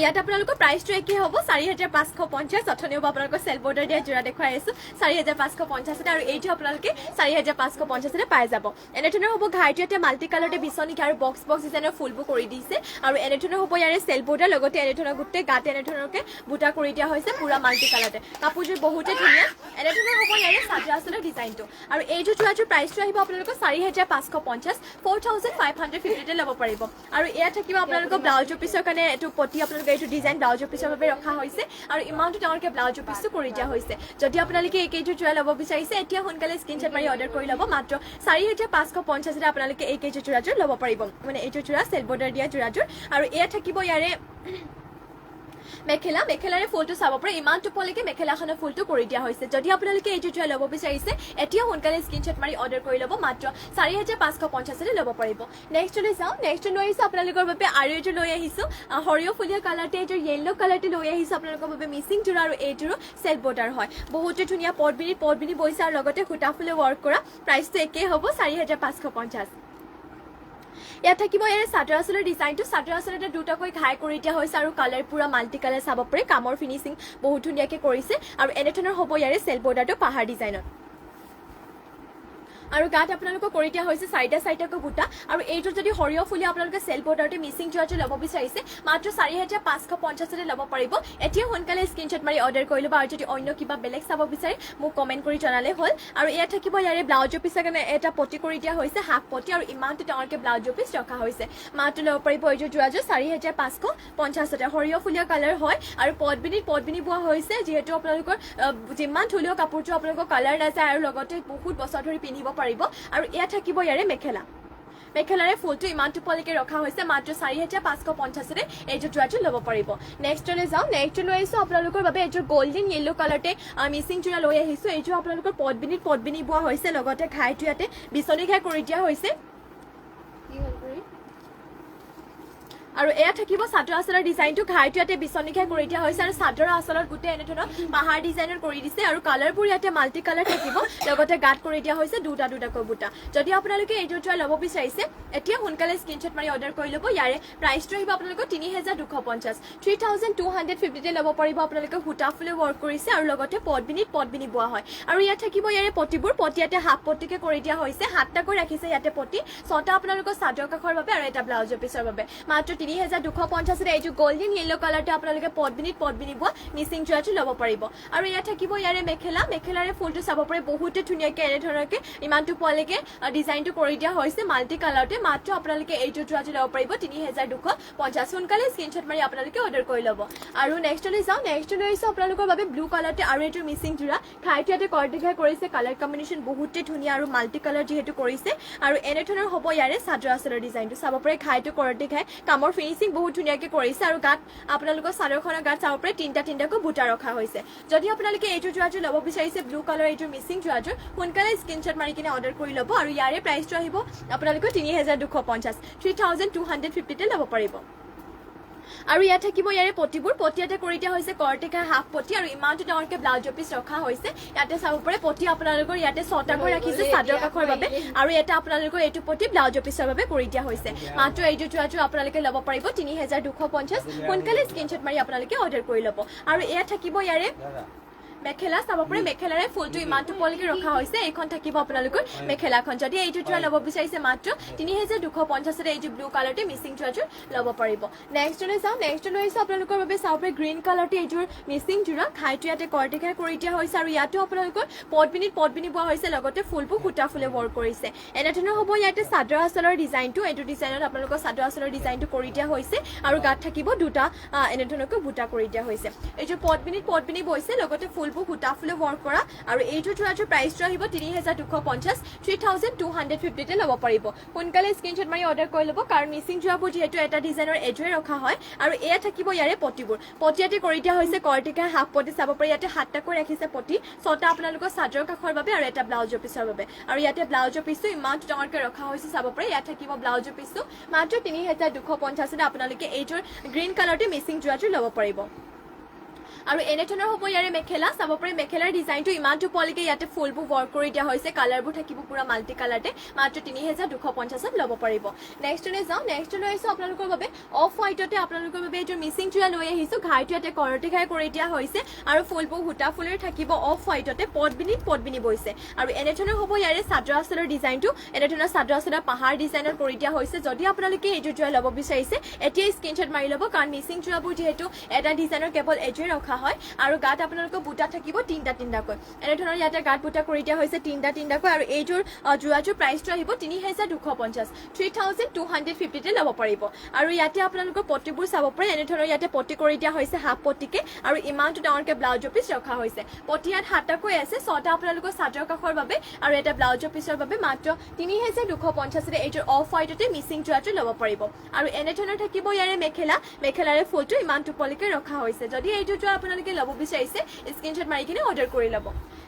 ইয়াত আপোনালোকৰ প্ৰাইচটো একে হ'ব 4,550 অথনিও আপোনালোকৰ চেল্ফ বৰ্ডাৰ দিয়া যোৰা দেখুৱাই আছোঁ 4,550 আৰু এইটো আপোনালোকে 4,550 পাই যাব এনেধৰণৰ হ'ব ঘাইটো ইয়াতে মাল্টি কালাৰতে বিচনী আৰু বক্স ডিজাইনৰ ফুলবোৰ কৰি দিছে আৰু এনেধৰণৰ হ'ব ইয়াৰে চেল্ফ বৰ্ডাৰ লগতে এনেধৰণৰ গোটেই গাত এনেধৰণৰকৈ বুটা কৰি দিয়া হৈছে পুৰা মাল্টি কালাৰতে কাপোৰযোৰ বহুতে ধুনীয়া এনেধৰণৰ হ'ব ইয়াৰে চাদৰ আঁচলৰ ডিজাইনটো আৰু এইযোৰ যোৰাটোৰ প্ৰাইচটো আহিব আপোনালোকৰ 4,550 4,550 ল'ব পাৰিব আৰু এয়া থাকিব আপোনালোকৰ ব্লাউজৰ পিছৰ কাৰণে এইটো পটি আপোনালোকে এইটো ডিজাইন ব্লাউজৰ পিছৰ বাবে ৰখা হৈছে আৰু ইমানটো ডাঙৰকৈ ব্লাউজৰ পিছটো কৰি দিয়া হৈছে যদি আপোনালোকে এইকেইযোৰ যোৰা ল'ব বিচাৰিছে এতিয়া সোনকালে স্ক্ৰীনশ্বট মাৰি অৰ্ডাৰ কৰি ল'ব মাত্ৰ 4,550 আপোনালোকে এইকেইযোৰ যোৰাযোৰ ল'ব পাৰিব মানে এইযোৰ যোৰা চেল্ফ বৰ্ডাৰ দিয়া যোৰাযোৰ আৰু এয়া থাকিব ইয়াৰে মেখেলাৰে ফুলটো চাব পাৰে ইমান টোপলৈকে মেখেলাখনৰ ফুলটো কৰি দিয়া হৈছে যদি আপোনালোকে এইযোৰ যোৰা ল'ব বিচাৰিছে এতিয়া সোনকালে স্ক্ৰীনশ্বট মাৰি অৰ্ডাৰ কৰি ল'ব মাত্ৰ 4,550 ল'ব পাৰিব নেক্সটলৈ যাওঁ নেক্সট লৈ আহিছোঁ আপোনালোকৰ বাবে আৰু এইযোৰ লৈ আহিছোঁ সৰিয়হ ফুলীয়া কালাৰতে এইযোৰ য়েল্ল' কালাৰতে লৈ আহিছোঁ আপোনালোকৰ বাবে মিচিং যোৰা আৰু এইযোৰো চেল্ফ বৰ্ডাৰ হয় বহুতে ধুনীয়া পটবিনি বৈছে আৰু লগতে সূতা ফুলে ৱৰ্ক কৰা প্ৰাইচটো একেই হ'ব 4,550 ইয়াত থাকিব ইয়াৰে চাদৰ আঁচলৰ ডিজাইনটো চাদৰ আঁচলতে দুটাকৈ ঘাই কৰি দিয়া হৈছে আৰু কালাৰ পুৰা মাল্টি কালাৰ চাব পাৰে কামৰ ফিনিচিং বহুত ধুনীয়াকৈ কৰিছে আৰু এনেধৰণৰ হ'ব ইয়াৰে চেল্ফ বৰ্ডাৰটো পাহাৰ ডিজাইনত আৰু গাত আপোনালোকক কৰি দিয়া হৈছে চাৰিটাকৈ বুটা আৰু এইটোত যদি সৰিয়হ ফুলীয়া আপোনালোকে চেল্ফ বৰ্ডাৰতে মিচিং যোৰাটো ল'ব বিচাৰিছে মাত্ৰ 4,550 ল'ব পাৰিব এতিয়া সোনকালে স্ক্ৰীনশ্বট মাৰি অৰ্ডাৰ কৰি ল'ব আৰু যদি অন্য কিবা বেলেগ চাব বিচাৰে মোক কমেণ্ট কৰি জনালে হ'ল আৰু ইয়াত থাকিব ইয়াৰে ব্লাউজৰ পিছৰ কাৰণে এটা পটি কৰি দিয়া হৈছে হাফ পটি আৰু ইমানটো ডাঙৰকৈ ব্লাউজৰ পিছ ৰখা হৈছে মাত্ৰ ল'ব পাৰিব এইযোৰ যোৰাযোৰ 4,550 সৰিয়হ ফুলীয়া কালাৰ হয় আৰু পটবিনি বোৱা হৈছে যিহেতু আপোনালোকৰ যিমান ধুলেও কাপোৰটো আপোনালোকৰ কালাৰ নাযায় আৰু লগতে বহুত বছৰ ধৰি পিন্ধিব পাৰিব আৰু এয়া থাকিব ইয়াৰে মেখেলাৰে ফুলটো ইমান টোপলৈকে ৰখা হৈছে মাত্ৰ 4,550 এইযোৰ যোৰাটো ল'ব পাৰিব নেক্সটলৈ যাওঁ নেক্সট লৈ আহিছোঁ আপোনালোকৰ বাবে এইযোৰ গল্ডেন য়েল্ল' কালাৰতে মিচিং যোৰা লৈ আহিছোঁ এইযোৰ আপোনালোকৰ পটবিনি বোৱা হৈছে লগতে ঘাইটো ইয়াতে বিচনী ঘাই কৰি দিয়া হৈছে আৰু এয়া থাকিব চাদৰ আঁচলৰ ডিজাইনটো ঘাইটো ইয়াতে বিচনী ঘাই কৰি দিয়া হৈছে আৰু চাদৰ আঁচলত গোটেই এনেধৰণৰ পাহাৰ ডিজাইনৰ কৰি দিছে আৰু কালাৰবোৰ ইয়াতে মাল্টি কালাৰ থাকিব লগতে গাত কৰি দিয়া হৈছে দুটাকৈ বুটা যদি আপোনালোকে এইযোৰ যোৰা ল'ব বিচাৰিছে এতিয়া সোনকালে স্ক্ৰীনশ্বট মাৰি অৰ্ডাৰ কৰি ল'ব ইয়াৰে প্ৰাইচটো আহিব আপোনালোকৰ 3,250 3,250 ল'ব পাৰিব আপোনালোকে সূতা ফুলে ৱৰ্ক কৰিছে আৰু লগতে পটবিনি বোৱা হয় আৰু ইয়াত থাকিব ইয়াৰে পটিবোৰ পটি ইয়াতে হাফ পটিকে কৰি দিয়া হৈছে 7টাকৈ ৰাখিছে ইয়াতে পটি 6টা আপোনালোকৰ চাদৰ কাষৰ বাবে আৰু এটা ব্লাউজৰ পিছৰ বাবে মাত্ৰ 3250 এইটো গোল্ডেন ইয়েলো কালাৰটো আপোনালোকে পদ্মিনীত পদ্মিনী বোৱা মিচিং যোৰাটো ল'ব পাৰিব আৰু ইয়াত থাকিব ইয়াৰে মেখেলাৰে ফুলটো চাব পাৰে বহুতে ধুনীয়াকৈ এনে ধৰণৰকে ইমানটো পোৱালৈকে ডিজাইনটো কৰি দিয়া হৈছে মাল্টি কালাৰতে মাত্ৰ আপোনালোকে এইটো যোৰাটো ল'ব পাৰিব 3250 সোনকালে স্ক্ৰীনশ্বট মাৰি আপোনালোকে অৰ্ডাৰ কৰি ল'ব আৰু নেক্সটলৈ যাওঁ নেক্সটলৈ আহিছে আপোনালোকৰ বাবে ব্লু কালাৰতে আৰু এইটো মিচিং যোৰা খাইটো ইয়াতে কৰ্টিঘাই কৰিছে কালাৰ কম্বিনেশ্যন বহুতে ধুনীয়া আৰু মাল্টি কালাৰ যিহেতু কৰিছে আৰু এনে ধৰণৰ হ'ব ইয়াৰে চাদৰ আচলৰ ডিজাইনটো চাব পাৰে খাইটো কৰ্টিঘাই কামৰ ফিনিচিং বহুত ধুনীয়াকৈ কৰিছে আৰু গাত আপোনালোকৰ চাদৰখনৰ গাত চাব পাৰে তিনিটাকৈ বুটা ৰখা হৈছে যদি আপোনালোকে এইটো যোৰাটো ল'ব বিচাৰিছে ব্লু কালাৰ এইটো মিচিং যোৰাটো সোনকালে স্ক্ৰীনশ্বট মাৰি কিনে অৰ্ডাৰ কৰি ল'ব আৰু ইয়াৰে প্ৰাইচটো আহিব আপোনালোকৰ 3250 3250 ল'ব পাৰিব আৰু ইয়াত থাকিব ইয়াৰে পটিয়াতে কৰি দিয়া হৈছে কৰ্টিকা হাফ পটি আৰু ইমানটো ডাঙৰকে ব্লাউজ পিচ ৰখা হৈছে ইয়াতে চাব পাৰে পটি আপোনালোকৰ ইয়াতে 6টাকৈ ৰাখিছে চাদৰ কাখৰ বাবে আৰু এটা আপোনালোকৰ এইটো পটি ব্লাউজ পিচৰ বাবে কৰি দিয়া হৈছে মাত্ৰ এইটো যোৰাটো আপোনালোকে ল'ব পাৰিব 3250 সোনকালে স্ক্ৰীনশ্বট মাৰি আপোনালোকে অৰ্ডাৰ কৰি ল'ব আৰু ইয়াত থাকিব ইয়াৰে মেখেলা চাব পাৰে মেখেলাৰে ফুলটো ইমানটো পোৱালৈকে ৰখা হৈছে এইখন থাকিব আপোনালোকৰ মেখেলাখন যদি এইটো যোৰা ল'ব বিচাৰিছে মাত্ৰ 3250 এইটো ব্লু কালাৰতে মিচিং যোৰাটো ল'ব পাৰিব নেক্সটলৈ যাওঁ নেক্সটলৈ আহিছে আপোনালোকৰ বাবে চাব পাৰে গ্ৰীণ কালাৰতে এইটোৰ মিচিং যোৰা খাইটো ইয়াতে কৰ্টিঘাই কৰি দিয়া হৈছে আৰু ইয়াতো আপোনালোকৰ পদ্মিনী বোৱা হৈছে লগতে ফুলবোৰ সূতা ফুলে ৱৰ্ক কৰিছে এনেধৰণৰ হ'ব ইয়াতে চাদৰ আচলৰ ডিজাইনটো এইটো ডিজাইনত আপোনালোকৰ চাদৰ আচলৰ ডিজাইনটো কৰি দিয়া হৈছে আৰু গাত থাকিব দুটা এনেধৰণকৈ বুটা কৰি দিয়া হৈছে এইটো পদ্মিনী বৈছে লগতে ফুলবোৰ সূতা ফুলে ৱৰ্ক কৰা আৰু এইটো যোৰাটোৰ প্ৰাইচটো আহিব 3250 3250 ল'ব পাৰিব সোনকালে স্ক্ৰীনশ্বট মাৰি অৰ্ডাৰ কৰি ল'ব কাৰণ মিচিং যোৰাবোৰ যিহেতু এটা ডিজাইনৰ এজুৱে ৰখা হয় আৰু এয়া থাকিব ইয়াৰে পটিয়াতে কৰি দিয়া হৈছে কৰ্টিকা হাফ পটি চাব পাৰে ইয়াতে 7টাকৈ ৰাখিছে পটি 6টা আপোনালোকৰ চাদৰ কাখৰ বাবে আৰু এটা ব্লাউজৰ পিচৰ বাবে আৰু ইয়াতে ব্লাউজৰ পিচটো ইমান ডাঙৰকৈ ৰখা হৈছে চাব পাৰে ইয়াত থাকিব ব্লাউজৰ পিচটো মাত্ৰ 3250 আপোনালোকে এইটোৰ গ্ৰীণ কালাৰতে মিচিং যোৰাটো ল'ব পাৰিব আৰু এনেধৰণৰ হ'ব ইয়াৰে মেখেলা চাব পাৰে মেখেলাৰ ডিজাইনটো ইমানটো পোৱালৈকে ইয়াতে ফুলবোৰ ৱৰ্ক কৰি দিয়া হৈছে কালাৰবোৰ থাকিব পুৰা মাল্টি কালাৰতে মাত্ৰ 3250 ল'ব পাৰিব নেক্সটলৈ যাওঁ নেক্সটলৈ আহিছো আপোনালোকৰ বাবে অফ হোৱাইটতে আপোনালোকৰ বাবে এইটো মিচিং যোৰা লৈ আহিছো ঘাইটো ইয়াতে কৰ্টিঘাই কৰি দিয়া হৈছে আৰু ফুলবোৰ সূতা ফুলেৰে থাকিব অফ হোৱাইটতে পদ্মিনী বৈছে আৰু এনেধৰণৰ হ'ব ইয়াৰে চাদৰ আচলৰ ডিজাইনটো এনেধৰণৰ চাদৰ আচলৰ পাহাৰ ডিজাইনত কৰি দিয়া হৈছে যদি আপোনালোকে এইটো যোৰা ল'ব বিচাৰিছে এতিয়াই স্ক্ৰীনশ্বট মাৰি ল'ব কাৰণ মিচিং যোৰাবোৰ যিহেতু এটা ডিজাইনৰ কেৱল এজুৱে ৰখা হয় আৰু গাত আপোনালোকৰ বুটা থাকিব তিনিটাকৈ এনেধৰণৰ ইয়াতে গাত বুটা কৰি দিয়া হৈছে তিনিটাকৈ আৰু এইটোৰ যোৰাটোৰ প্ৰাইচটো আহিব 3250 3250 ল'ব পাৰিব আৰু ইয়াতে আপোনালোকৰ পটিবোৰ চাব পাৰে এনেধৰণৰ ইয়াতে পটি কৰি দিয়া হৈছে হাফ পটিকে আৰু ইমানটো ডাঙৰকে ব্লাউজৰ পিচ ৰখা হৈছে পটি ইয়াত 7টাকৈ আছে 6টা আপোনালোকৰ চাদৰ কাখৰ বাবে আৰু এটা ব্লাউজৰ পিচৰ বাবে মাত্ৰ 3250 এইটোৰ অফ হোৱাইটতে মিচিং যোৰাটো ল'ব পাৰিব আৰু এনেধৰণৰ থাকিব ইয়াৰে মেখেলাৰে ফুলটো ইমানটো পোৱালৈকে ৰখা হৈছে যদি এইটো যোৰা আপোনালোকে ল'ব বিচাৰিছে স্ক্ৰীনশ্বট মাৰি কিনে অৰ্ডাৰ কৰি ল'ব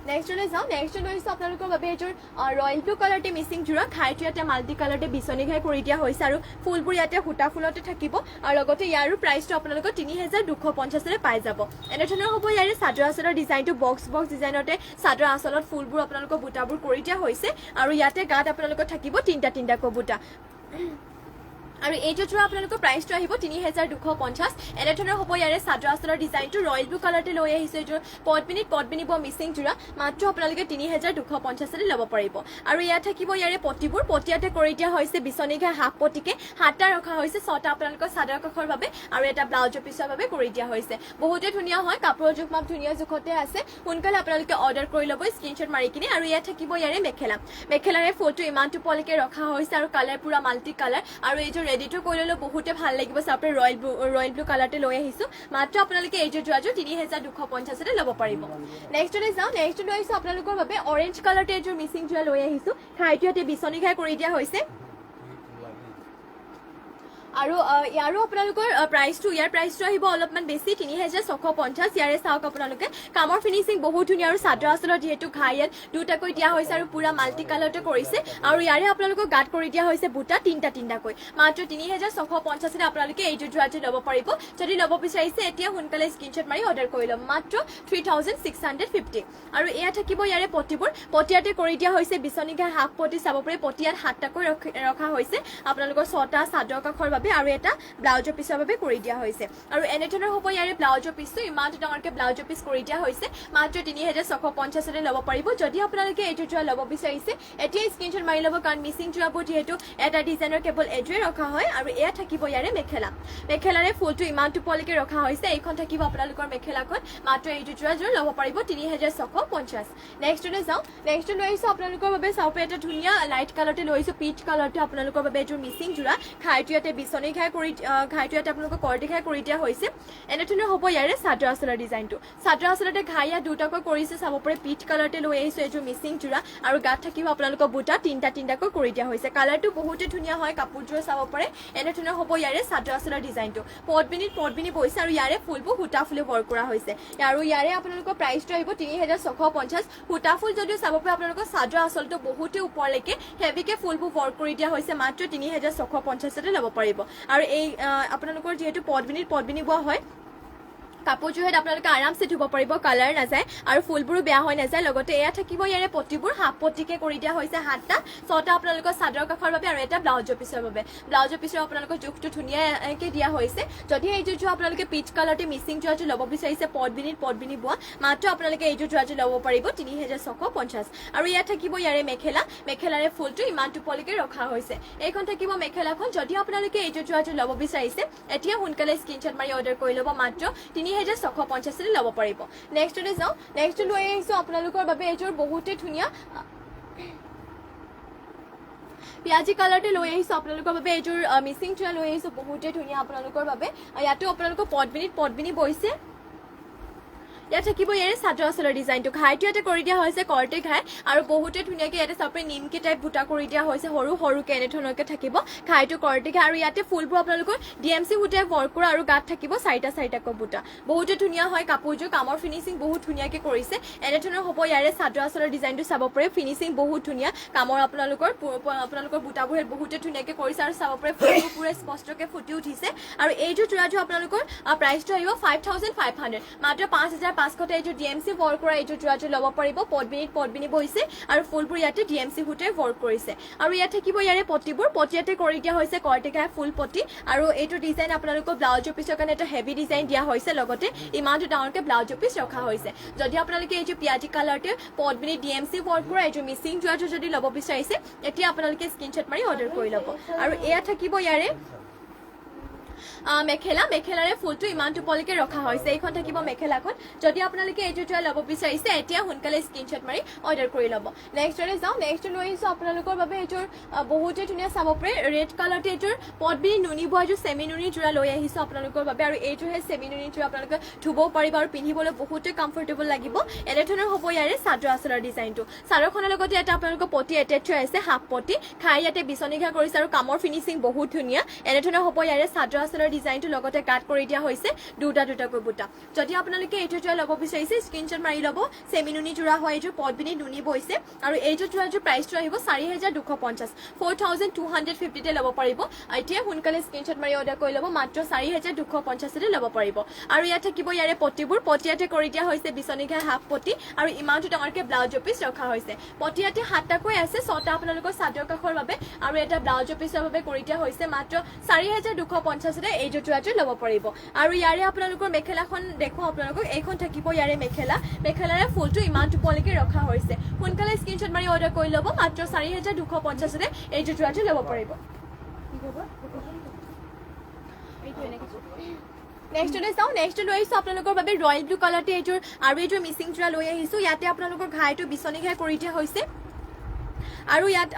নেক্সটলৈ যাওঁ নেক্সটলৈ হৈছে আপোনালোকৰ বাবে এইটোৰ ৰয়েল ব্লু কালাৰতে মিচিং যোৰা খাইটো ইয়াতে মাল্টি কালাৰতে বিচনী ঘাই কৰি দিয়া হৈছে আৰু ফুলবোৰ ইয়াতে সূতা ফুলতে থাকিব আৰু লগতে ইয়াৰো প্ৰাইচটো আপোনালোকৰ 3250 পাই যাব এনেধৰণৰ হ'ব ইয়াৰে চাদৰ আচলৰ ডিজাইনটো বক্স ডিজাইনতে চাদৰ আচলত ফুলবোৰ আপোনালোকৰ বুটাবোৰ কৰি দিয়া হৈছে আৰু ইয়াতে গাত আপোনালোকৰ থাকিব তিনিটাকৈ বুটা আৰু এইটো যোৰা আপোনালোকৰ প্ৰাইচটো আহিব 3250 এনেধৰণৰ হ'ব ইয়াৰে চাদৰ আচলৰ ডিজাইনটো ৰয়েল ব্লু কালাৰতে লৈ আহিছে এইটো পদ্মিনী ব মিচিং যোৰা মাত্ৰ আপোনালোকে 3250 ল'ব পাৰিব আৰু ইয়াত থাকিব ইয়াৰে পটিয়াতে কৰি দিয়া হৈছে বিচনী ঘাই হাফ পটিকে 7টা ৰখা হৈছে 6টা আপোনালোকৰ চাদৰ কাখৰ বাবে আৰু এটা ব্লাউজৰ পিচৰ বাবে কৰি দিয়া হৈছে বহুতে ধুনীয়া হয় কাপোৰৰ জোখ ধুনীয়া জোখতে আছে সোনকালে আপোনালোকে অৰ্ডাৰ কৰি ল'ব স্ক্ৰীনশ্বট মাৰি কিনে আৰু ইয়াত থাকিব ইয়াৰে মেখেলাৰে ফুলটো ইমানটো পোৱালৈকে ৰখা হৈছে আৰু কালাৰ পুৰা মাল্টি কালাৰ আৰু এইটো ৰেডিটো কৰি ল'লে বহুতে ভাল লাগিব চাপে ৰয়েল ব্লু কালাৰতে লৈ আহিছো মাত্ৰ আপোনালোকে এইটো যোৰাটো 3250 ল'ব পাৰিব নেক্সটলৈ যাওঁ নেক্সটলৈ আহিছো আপোনালোকৰ বাবে অৰেঞ্জ কালাৰতে এইটো মিচিং যোৰা লৈ আহিছো খাইটো ইয়াতে বিচনী ঘাই কৰি দিয়া হৈছে আৰু ইয়াৰো আপোনালোকৰ ইয়াৰ প্ৰাইচটো আহিব অলপমান বেছি 3650 ইয়াৰে চাওক আপোনালোকে কামৰ ফিনিচিং বহুত ধুনীয়া আৰু চাদৰ আচলত যিহেতু ঘাই ইয়াত দুটাকৈ দিয়া হৈছে আৰু পুৰা মাল্টি কালাৰতে কৰিছে আৰু ইয়াৰে আপোনালোকৰ গাত কৰি দিয়া হৈছে বুটা তিনিটাকৈ মাত্ৰ 3650 আপোনালোকে এইটো যোৰাটো ল'ব পাৰিব যদি ল'ব বিচাৰিছে এতিয়া সোনকালে স্ক্ৰীনশ্বট মাৰি অৰ্ডাৰ কৰি ল'ব মাত্ৰ 3650 আৰু এয়া থাকিব ইয়াৰে পটিয়াতে কৰি দিয়া হৈছে বিচনী ঘাই হাফ পটি চাব পাৰে পটিয়াত 7টাকৈ ৰখা হৈছে আপোনালোকৰ 6টা চাদৰ কাখৰ বাবে আৰু এটা ব্লাউজৰ পিছৰ বাবে কৰি দিয়া হৈছে আৰু এনেধৰণৰ হ'ব ইয়াৰে ব্লাউজৰ পিছটো ইমান ডাঙৰকে ব্লাউজৰ পিছ কৰি দিয়া হৈছে মাত্ৰ 3650 ল'ব পাৰিব যদি আপোনালোকে এইটো যোৰা ল'ব বিচাৰিছে এতিয়া স্ক্ৰীনশ্বট মাৰি ল'ব কাৰণ মিচিং যোৰাবোৰ যিহেতু এটা ডিজাইনৰ কেৱল এড্ৰে ৰখা হয় আৰু এয়া থাকিব ইয়াৰে মেখেলাৰে ফুলটো ইমানটো পলৈকে ৰখা হৈছে এইখন থাকিব আপোনালোকৰ মেখেলাখন মাত্ৰ এইটো যোৰা ল'ব পাৰিব 3650 নেক্সটলৈ যাওঁ নেক্সট লৈ আহিছোঁ আপোনালোকৰ বাবে চাওক এটা ধুনীয়া লাইট কালাৰতে লৈ আহিছোঁ পিচ কালাৰতে আপোনালোকৰ বাবে এইটো মিচিং যোৰা ঘাইটো ইয়াতে বিচনী ঘাইটো ইয়াতে আপোনালোকৰ কৰটি ঘাই কৰি দিয়া হৈছে এনেধৰণৰ হ'ব ইয়াৰে চাদৰ আঁচলৰ ডিজাইনটো চাদৰ আঁচলতে ঘাই ইয়াত দুটাকৈ কৰিছে চাব পাৰে পিচ কালাৰতে লৈ আহিছোঁ এইটো মিচিং যোৰা আৰু গাত থাকিব আপোনালোকৰ বুটা তিনিটাকৈ কৰি দিয়া হৈছে কালাৰটো বহুতে ধুনীয়া হয় কাপোৰযোৰ চাব পাৰে এনেধৰণৰ হ'ব ইয়াৰে চাদৰ আঁচলৰ ডিজাইনটো পটবিনি বৈছে আৰু ইয়াৰে ফুলবোৰ সূতা ফুলে ৱৰ্ক কৰা হৈছে আৰু ইয়াৰে আপোনালোকৰ প্ৰাইচটো আহিব 3650 সূতা ফুল যদিও চাব পাৰে আপোনালোকৰ চাদৰ আঁচলটো বহুতে ওপৰলৈকে হেভিকে ফুলবোৰ ৱৰ্ক কৰি দিয়া হৈছে মাত্ৰ 3650 ল'ব পাৰিব আৰু এই আপোনালোকৰ যিহেতু পটবিনি বোৱা হয় কাপোৰযোৰত আপোনালোকে আৰামছে ধুব পাৰিব কালাৰ নাযায় আৰু ফুলবোৰো বেয়া হৈ নাযায় লগতে এয়া থাকিব ইয়াৰে পটিবোৰ হাফ পটিকে কৰি দিয়া হৈছে 7টা 6টা আপোনালোকৰ চাদৰ কাষৰ বাবে আৰু এটা ব্লাউজৰ পিছৰ বাবে ব্লাউজৰ পিছৰ আপোনালোকৰ জোখটো ধুনীয়াকৈ দিয়া হৈছে যদি এইযোৰ যোৱা আপোনালোকে পিচ কালাৰতে মিচিং যোৰাটো ল'ব বিচাৰিছে পটবিনি বোৱা মাত্ৰ আপোনালোকে এইযোৰ যোৰাটো ল'ব পাৰিব 3650 আৰু ইয়াত থাকিব ইয়াৰে মেখেলাৰে ফুলটো ইমানটো পলৈকে ৰখা হৈছে এইখন থাকিব মেখেলাখন যদি আপোনালোকে এইযোৰ যোৰাটো ল'ব বিচাৰিছে এতিয়া সোনকালে স্ক্ৰীনশ্বট মাৰি অৰ্ডাৰ কৰি ল'ব মাত্ৰ 3650 ল'ব পাৰিব নেক্সটলৈ যাওঁ নেক্সট লৈ আহিছোঁ আপোনালোকৰ বাবে এইযোৰ বহুতে ধুনীয়া পিয়াজি কালাৰতে লৈ আহিছোঁ আপোনালোকৰ বাবে এইযোৰ মিচিং যোৰা লৈ আহিছোঁ বহুতে ধুনীয়া আপোনালোকৰ বাবে ইয়াতো আপোনালোকৰ পটবিনি বৈছে ইয়াত থাকিব ইয়াৰে চাদৰ আঁচলৰ ডিজাইনটো ঘাইটো ইয়াতে কৰি দিয়া হৈছে কৰটে ঘাই আৰু বহুতে ধুনীয়াকৈ ইয়াতে চাপৰে নিমকি টাইপ বুটা কৰি দিয়া হৈছে সৰুকে এনেধৰণৰকৈ থাকিব ঘাইটো কৰটে ঘাই আৰু ইয়াতে ফুলবোৰ আপোনালোকৰ DMC বুটাই ৱৰ্ক কৰা আৰু গাত থাকিব চাৰিটাকৈ বুটা বহুতে ধুনীয়া হয় কাপোৰযোৰ কামৰ ফিনিচিং বহুত ধুনীয়াকৈ কৰিছে এনেধৰণৰ হ'ব ইয়াৰে চাদৰ আঁচলৰ ডিজাইনটো চাব পাৰে ফিনিচিং বহুত ধুনীয়া কামৰ আপোনালোকৰ বুটাবোৰ বহুতে ধুনীয়াকৈ কৰিছে আৰু চাব পাৰে ফুলবোৰ পুৰা স্পষ্টকৈ ফুটি উঠিছে আৰু এইযোৰ যোৰাটো আপোনালোকৰ প্ৰাইচটো আহিব 5500 মাত্ৰ 5500 এইযোৰ DMC ৱৰ্ক কৰা এইযোৰ যোৰাটো ল'ব পাৰিব পটবিনি বৈছে আৰু ফুলবোৰ ইয়াতে DMC সূতাই ৱৰ্ক কৰিছে আৰু ইয়াত থাকিব ইয়াৰে পটিয়াতে কৰি দিয়া হৈছে কৰ্টিকাই ফুল পটি আৰু এইটো ডিজাইন আপোনালোকৰ ব্লাউজৰ পিছৰ কাৰণে এটা হেভি ডিজাইন দিয়া হৈছে লগতে ইমানটো ডাঙৰকৈ ব্লাউজৰ পিছ ৰখা হৈছে যদি আপোনালোকে এইযোৰ পিয়াজি কালাৰতে পটবিনি DMC ৱৰ্ক কৰা এইযোৰ মিচিং যোৰাটো যদি ল'ব বিচাৰিছে এতিয়া আপোনালোকে স্ক্ৰীনশ্বট মাৰি অৰ্ডাৰ কৰি ল'ব আৰু এয়া থাকিব ইয়াৰে মেখেলাৰে ফুলটো ইমানটো পলৈকে ৰখা হৈছে এইখন থাকিব মেখেলাখন যদি আপোনালোকে এইযোৰ যোৰা ল'ব বিচাৰিছে এতিয়া সোনকালে স্ক্ৰীনশ্বট মাৰি অৰ্ডাৰ কৰি ল'ব নেক্সটলৈ যাওঁ নেক্সট লৈ আহিছোঁ আপোনালোকৰ বাবে এইযোৰ বহুতে ধুনীয়া চাব পাৰে ৰেড কালাৰতে এইযোৰ পটবিনি নুনি বোৱা এইযোৰ চেমি নুনি যোৰা লৈ আহিছোঁ আপোনালোকৰ বাবে আৰু এইযোৰহে চেমি নুনি যোৰা আপোনালোকে ধুবও পাৰিব আৰু পিন্ধিবলৈ বহুতে কমফৰ্টেবল লাগিব এনেধৰণৰ হ'ব ইয়াৰে চাদৰ আঁচলৰ ডিজাইনটো চাদৰখনৰ লগতে এটা আপোনালোকৰ পটি এটেচ হৈ আছে হাফ পটি খাই ইয়াতে বিচনী ঘা কৰিছে আৰু কামৰ ফিনিচিং বহুত ধুনীয়া এনেধৰণৰ হ'ব ইয়াৰে চাদৰ আঁচলৰ ডিজাইনটো লগতে কাট কৰি দিয়া হৈছে দুটাকৈ বুটা যদি আপোনালোকে এইটো যোৰা ল'ব বিচাৰিছে স্ক্ৰীনশ্বট মাৰি ল'ব চেমি নুনি যোৰা হয় এইযোৰ পটবিনি নুনি বৈছে আৰু এইযোৰ যোৰাযোৰ প্ৰাইচটো আহিব 4250 4250 ল'ব পাৰিব এতিয়া সোনকালে স্ক্ৰীনশ্বট মাৰি অৰ্ডাৰ কৰি ল'ব মাত্ৰ 4250 ল'ব পাৰিব আৰু ইয়াত থাকিব ইয়াৰে পটিয়াতে কৰি দিয়া হৈছে বিচনী ঘাই হাফ পটি আৰু ইমানটো ডাঙৰকৈ ব্লাউজৰ পিছ ৰখা হৈছে পটিয়াতে 7টাকৈ আছে 6টা আপোনালোকৰ চাদৰ কাষৰ বাবে আৰু এটা ব্লাউজৰ পিছৰ বাবে কৰি দিয়া হৈছে মাত্ৰ 4250 এইযোৰ যোৰাটো ল'ব পাৰিব আৰু ইয়াৰে আপোনালোকৰ মেখেলাখন দেখো আপোনালোকক এইখন থাকিব ইয়াৰে মেখেলাৰে ফুলটো ইমানটো পলৈকে ৰখা হৈছে সোনকালে স্ক্ৰীনশ্বট মাৰি অৰ্ডাৰ কৰি ল'ব মাত্ৰ 4250 এইযোৰ যোৰাটো ল'ব পাৰিব নেক্সটলৈ যাওঁ নেক্সট লৈ আহিছোঁ আপোনালোকৰ বাবে ৰয়েল ব্লু কালাৰতে এইযোৰ আৰু এইযোৰ মিচিং যোৰা লৈ আহিছোঁ ইয়াতে আপোনালোকৰ ঘাইটো বিচনী ঘাই কৰি দিয়া হৈছে আৰু ইয়াত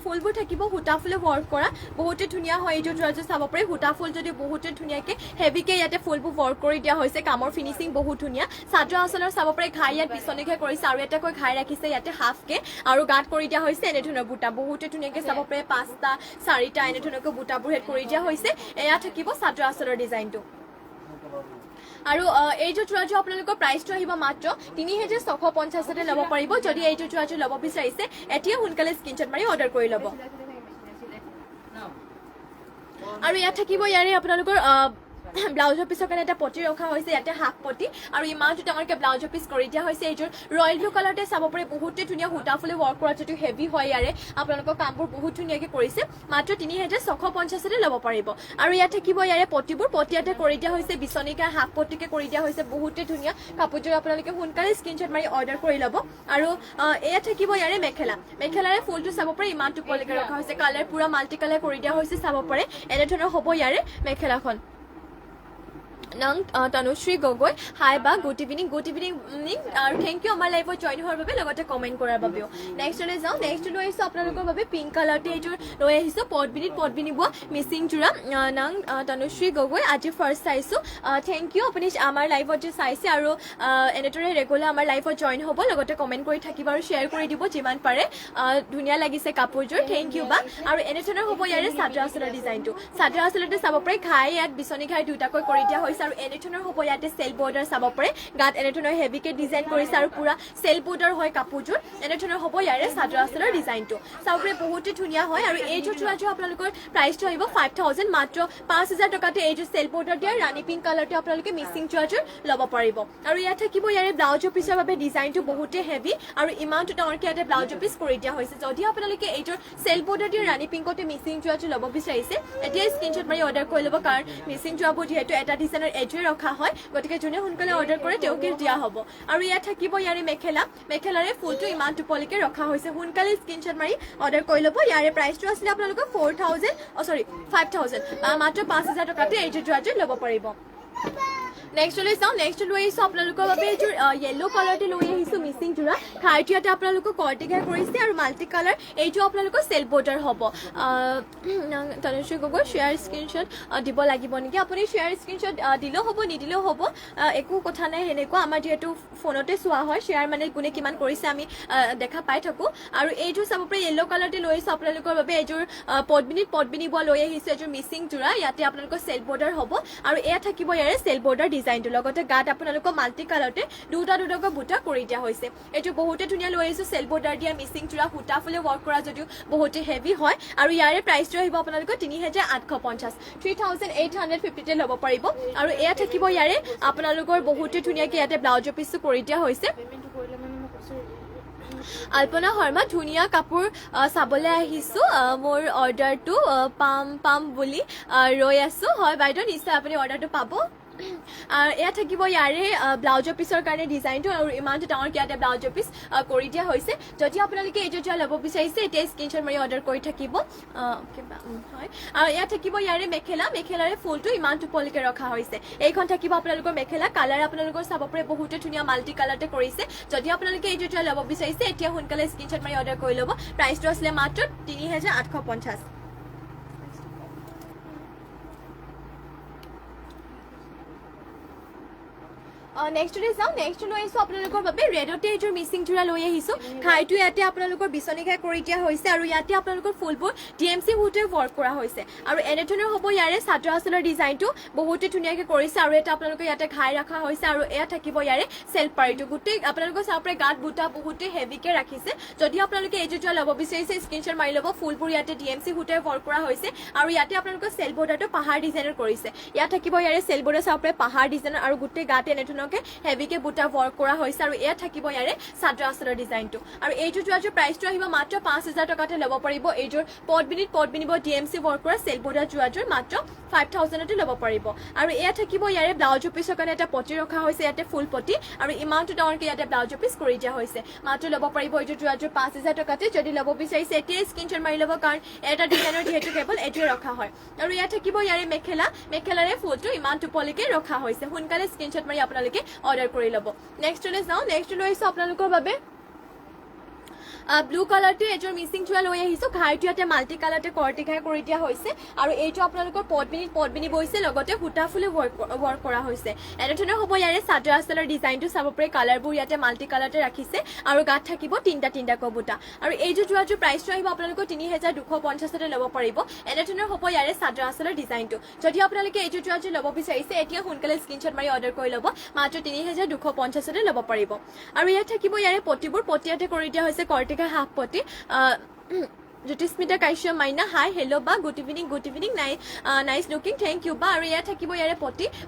ফুলবোৰ থাকিব সূতা ফুলে ৱৰ্ক কৰা বহুতে ধুনীয়া হয় এইযোৰ যোৰাযোৰ চাব পাৰে সূতা ফুল যদি বহুতে ধুনীয়াকৈ হেভিকৈ ইয়াতে ফুলবোৰ ৱৰ্ক কৰি দিয়া হৈছে কামৰ ফিনিচিং বহুত ধুনীয়া চাদৰ আঁচলৰ চাব পাৰে ঘাই ইয়াত বিচনী ঘাই কৰিছে আৰু এটাকৈ ঘাই ৰাখিছে ইয়াতে হাফকৈ আৰু গাঁত কৰি দিয়া হৈছে এনেধৰণৰ বুটা বহুতে ধুনীয়াকৈ চাব পাৰে 5টা 4টা এনেধৰণৰকৈ বুটাবোৰ হেড কৰি দিয়া হৈছে এয়া থাকিব চাদৰ আঁচলৰ ডিজাইনটো আৰু এইযোৰ যোৰাযোৰ আপোনালোকৰ প্ৰাইচটো আহিব মাত্ৰ 3650 ল'ব পাৰিব যদি এইযোৰ যোৰাযোৰ ল'ব বিচাৰিছে এতিয়া সোনকালে স্ক্ৰীনশ্বট মাৰি অৰ্ডাৰ কৰি ল'ব আৰু ইয়াত থাকিব ইয়াৰে আপোনালোকৰ ব্লাউজৰ পিছৰ কাৰণে এটা পটি ৰখা হৈছে ইয়াতে হাফ পটি আৰু ইমানটো ডাঙৰকৈ ব্লাউজৰ পিছ কৰি দিয়া হৈছে এইযোৰ ৰয়েল ব্লু কালাৰতে চাব পাৰে বহুতে ধুনীয়া সূতা ফুলে ৱৰ্ক কৰা যেটো হেভি হয় ইয়াৰে আপোনালোকৰ কামবোৰ বহুত ধুনীয়াকৈ কৰিছে মাত্ৰ 3650 ল'ব পাৰিব আৰু ইয়াত থাকিব ইয়াৰে পটিবোৰ পটিয়াতে কৰি দিয়া হৈছে বিচনিকা হাফ পটিকে কৰি দিয়া হৈছে বহুতে ধুনীয়া কাপোৰযোৰ আপোনালোকে সোনকালে স্ক্ৰীনশ্বট মাৰি অৰ্ডাৰ কৰি ল'ব আৰু এয়া থাকিব ইয়াৰে মেখেলাৰে ফুলটো চাব পাৰে ইমানটো কোৱালিটি ৰখা হৈছে কালাৰ পুৰা মাল্টি কালাৰ কৰি দিয়া হৈছে চাব পাৰে এনে ধৰণৰ হ'ব ইয়াৰে মেখেলাখন নং তনুশ্ৰী গগৈ হাই বা গুড ইভিনিং আৰু থেংক ইউ আমাৰ লাইভত জইন হোৱাৰ বাবে লগতে কমেণ্ট কৰাৰ বাবেও নেক্সটলৈ যাওঁ নেক্সট লৈ আহিছোঁ আপোনালোকৰ বাবে পিংক কালাৰতে এইযোৰ লৈ আহিছোঁ পটবিনি বোৱা মিচিং যোৰা নং তনুশ্ৰী গগৈ আজি ফাৰ্ষ্ট চাইছোঁ থেংক ইউ আপুনি আমাৰ লাইভত যে চাইছে আৰু এনেদৰে ৰেগুলাৰ আমাৰ লাইভত জইন হ'ব লগতে কমেণ্ট কৰি থাকিব আৰু শ্বেয়াৰ কৰি দিব যিমান পাৰে ধুনীয়া লাগিছে কাপোৰযোৰ থেংক ইউ বা আৰু এনেধৰণৰ হ'ব ইয়াৰে চাদৰ আঁচলৰ ডিজাইনটো চাদৰ আঁচলতে চাব পাৰে ঘাই ইয়াত বিচনী ঘাই দুটাকৈ কৰি দিয়া হৈছে আৰু এনেধৰণৰ হ'ব ইয়াতে চেল বৰ্ডাৰ চাব পাৰে গাত এনেধৰণৰ হেভিকে ডিজাইন কৰিছে আৰু পুৰা চেল বৰ্ডাৰ হয় কাপোৰযোৰ এনেধৰণৰ হ'ব ইয়াৰে চাদৰ আঁচলৰ ডিজাইনটো চাব পাৰে বহুতে ধুনীয়া হয় আৰু এইযোৰ চোৰাযোৰ আপোনালোকৰ প্ৰাইচটো আহিব 5000 মাত্ৰ 5000 টকাতে এইযোৰ চেল বৰ্ডাৰ দিয়া ৰাণী পিংক কালাৰটো আপোনালোকে মিচিং চোৰাযোৰ ল'ব পাৰিব আৰু ইয়াত থাকিব ইয়াৰে ব্লাউজৰ পিছৰ বাবে ডিজাইনটো বহুতে হেভি আৰু ইমানটো ডাঙৰকৈ ইয়াতে ব্লাউজৰ পিছ কৰি দিয়া হৈছে যদি আপোনালোকে এইযোৰ চেল বৰ্ডাৰ দিয়া ৰাণী পিংকতে মিচিং চোৰাযোৰ ল'ব বিচাৰিছে এতিয়া স্ক্ৰীনশ্বট মাৰি অৰ্ডাৰ কৰি ল'ব কাৰণ মিচিং চোৰাবোৰ যিহেতু এটা ডিজাইনৰ এযোৰে ৰখা হয় গতিকে যোনে সোনকালে অৰ্ডাৰ কৰে তেওঁকে দিয়া হ'ব আৰু ইয়াত থাকিব ইয়াৰে মেখেলাৰে ফুলটো ইমান টোপলিকে ৰখা হৈছে সোনকালে স্ক্ৰীনশ্বট মাৰি অৰ্ডাৰ কৰি ল'ব ইয়াৰে প্ৰাইচটো আছিলে আপোনালোকৰ 5000 মাত্ৰ 5000 টকাতে এইযোৰ যোৱাযোৰ ল'ব পাৰিব নেক্সট লৈ চাওঁ নেক্সট লৈ আহিছোঁ আপোনালোকৰ বাবে এইযোৰ য়েল্লো কালাৰতে লৈ আহিছোঁ মিচিং যোৰা খাইটো ইয়াতে আপোনালোকক কৰ্টিঘাই কৰিছে আৰু মাল্টি কালাৰ এইযোৰ আপোনালোকৰ চেল বৰ্ডাৰ হ'ব তনুশ্ৰী গগৈ শ্বেয়াৰ স্ক্ৰীনশ্বট দিব লাগিব নেকি আপুনি শ্বেয়াৰ স্ক্ৰীনশ্বট দিলেও হ'ব নিদিলেও হ'ব একো কথা নাই সেনেকুৱা আমাৰ যিহেতু ফোনতে চোৱা হয় শ্বেয়াৰ মানে কোনে কিমান কৰিছে আমি দেখা পাই থাকোঁ আৰু এইযোৰ চাব পাৰে য়েল্লো কালাৰতে লৈ আহিছোঁ আপোনালোকৰ বাবে এইযোৰ পটবিনি বোৱা লৈ আহিছোঁ এইযোৰ মিচিং যোৰা ইয়াতে আপোনালোকৰ চেল বৰ্ডাৰ হ'ব আৰু এয়া থাকিব ইয়াৰে চেল বৰ্ডাৰ ডিজাইনটো লগতে গাত আপোনালোকৰ মাল্টি কালাৰতে দুটাকৈ বুটা কৰি দিয়া হৈছে এইটো বহুতে ধুনীয়া লৈ আহিছোঁ চেল বৰ্ডাৰ দিয়া মিচিং যোৰা সূতা ফুলে ৱৰ্ক কৰা যদিও বহুতে হেভি হয় আৰু ইয়াৰে প্ৰাইচটো আহিব আপোনালোকৰ 3850 3850তে ল'ব পাৰিব আৰু এয়া থাকিব ইয়াৰে আপোনালোকৰ বহুতে ধুনীয়াকৈ ইয়াতে ব্লাউজৰ পিচটো কৰি দিয়া হৈছে আল্পনা শৰ্মা ধুনীয়া কাপোৰ চাবলৈ আহিছোঁ মোৰ অৰ্ডাৰটো পাম বুলি ৰৈ আছোঁ হয় বাইদেউ নিশ্চয় আপুনি অৰ্ডাৰটো পাব এয়া থাকিব ইয়াৰে ব্লাউজৰ পিছৰ কাৰণে ডিজাইনটো আৰু ইমানটো ডাঙৰকৈ ইয়াতে ব্লাউজৰ পিচ কৰি দিয়া হৈছে যদি আপোনালোকে এইযোৰ যোৱা ল'ব বিচাৰিছে এতিয়া স্ক্ৰীনশ্বট মাৰি অৰ্ডাৰ কৰি থাকিব হয় আৰু এয়া থাকিব ইয়াৰে মেখেলাৰে ফুলটো ইমান টোপলিকে ৰখা হৈছে এইখন থাকিব আপোনালোকৰ মেখেলা কালাৰ আপোনালোকৰ চাব পাৰে বহুতে ধুনীয়া মাল্টি কালাৰতে কৰিছে যদি আপোনালোকে এইযোৰ যোৱা ল'ব বিচাৰিছে এতিয়া সোনকালে স্ক্ৰীনশ্বট মাৰি অৰ্ডাৰ কৰি ল'ব প্ৰাইচটো আছিলে মাত্ৰ 3850 নেক্সট চাওঁ নেক্সট লৈ আহিছোঁ আপোনালোকৰ বাবে ৰেডতে এইযোৰ মিচিং যোৰা লৈ আহিছোঁ খাইটো ইয়াতে আপোনালোকৰ বিচনী ঘাই কৰি দিয়া হৈছে আৰু ইয়াতে আপোনালোকৰ ফুলবোৰ DMC সূতাৰে ৱৰ্ক কৰা হৈছে আৰু এনেধৰণৰ হ'ব ইয়াৰে চাদৰ আঁচলৰ ডিজাইনটো বহুতে ধুনীয়াকৈ কৰিছে আৰু এটা আপোনালোকৰ ইয়াতে ঘাই ৰখা হৈছে আৰু এয়া থাকিব ইয়াৰে চেল্ফ পাৰিটো গোটেই আপোনালোকৰ চাব পাৰে গাত বুটা বহুতে হেভিকে ৰাখিছে যদি আপোনালোকে এইযোৰ যোৱা ল'ব বিচাৰিছে স্ক্ৰীনশ্বট মাৰি ল'ব ফুলবোৰ ইয়াতে DMC সূতাৰে ৱৰ্ক কৰা হৈছে আৰু ইয়াতে আপোনালোকৰ চেল বৰ্ডাৰটো পাহাৰ ডিজাইনৰ কৰিছে ইয়াত থাকিব ইয়াৰে চেল বৰ্ডাৰ চাব পাৰে পাহাৰ ডিজাইনৰ আৰু গোটেই গাতে এনেধৰণৰ হেভিকে বুটা ৱৰ্ক কৰা হৈছে আৰু এয়া থাকিব ইয়াৰে চাদৰ আঁচলৰ ডিজাইনটো আৰু এইযোৰ যোৱাযোৰ প্ৰাইচটো আহিব মাত্ৰ 5000 টকাতে ল'ব পাৰিব এইযোৰ পটবিনি DMC ৱৰ্ক কৰা চেল বৰ্ডাৰ যোৱাযোৰ মাত্ৰ 5000তে ল'ব পাৰিব আৰু এয়া থাকিব ইয়াৰে ব্লাউজৰ পিছৰ কাৰণে এটা পটি ৰখা হৈছে ইয়াতে ফুল পটি আৰু ইমানটো ডাঙৰকৈ ইয়াতে ব্লাউজৰ পিছ কৰি দিয়া হৈছে মাত্ৰ ল'ব পাৰিব এইযোৰ যোৱাযোৰ 5000 টকাতে যদি ল'ব বিচাৰিছে এতিয়াই স্ক্ৰীনশ্বট মাৰি ল'ব কাৰণ এটা ডিজাইনৰ যিহেতু কেৱল এইটোৱে ৰখা হয় আৰু এয়া থাকিব ইয়াৰে মেখেলাৰে ফুলটো ইমান টোপলিকে ৰখা হৈছে সোনকালে স্ক্ৰীনশ্বট মাৰি আপোনালোকে অৰ্ডাৰ কৰি ল'ব নেক্সটলৈ যাওঁ নেক্সট লৈ আহিছোঁ আপোনালোকৰ বাবে ব্লু কালাৰটো এইযোৰ মিচিং যোৰা লৈ আহিছোঁ ঘাইটো ইয়াতে মাল্টি কালাৰতে কৰ্টিঘাই কৰি দিয়া হৈছে আৰু এইটো আপোনালোকৰ পটবিনি বৈছে লগতে সূতা ফুলে ৱৰ্ক কৰা হৈছে এনেধৰণৰ হ'ব ইয়াৰে চাদৰ আঁচলৰ ডিজাইনটো চাব পাৰে কালাৰবোৰ ইয়াতে মাল্টি কালাৰতে ৰাখিছে আৰু গাত থাকিব তিনিটাকৈ বুটা আৰু এইযোৰ যোৱাযোৰ প্ৰাইচটো আহিব আপোনালোকৰ 3250তে ল'ব পাৰিব এনেধৰণৰ হ'ব ইয়াৰে চাদৰ আঁচলৰ ডিজাইনটো যদি আপোনালোকে এইযোৰ যোৱাযোৰ ল'ব বিচাৰিছে এতিয়া সোনকালে স্ক্ৰীনশ্বট মাৰি অৰ্ডাৰ কৰি ল'ব মাত্ৰ 3250তে ল'ব পাৰিব আৰু ইয়াত থাকিব ইয়াৰে পটিবোৰ পটিয়াতে কৰি দিয়া হৈছে কৰ্টিঘাই হাফ পটি জ্যোতিস্মিতা কাশ্যপ মাইনা হাই হেল্ল' বা good evening nice looking thank you বা আৰু ইয়াত থাকিব ইয়াৰে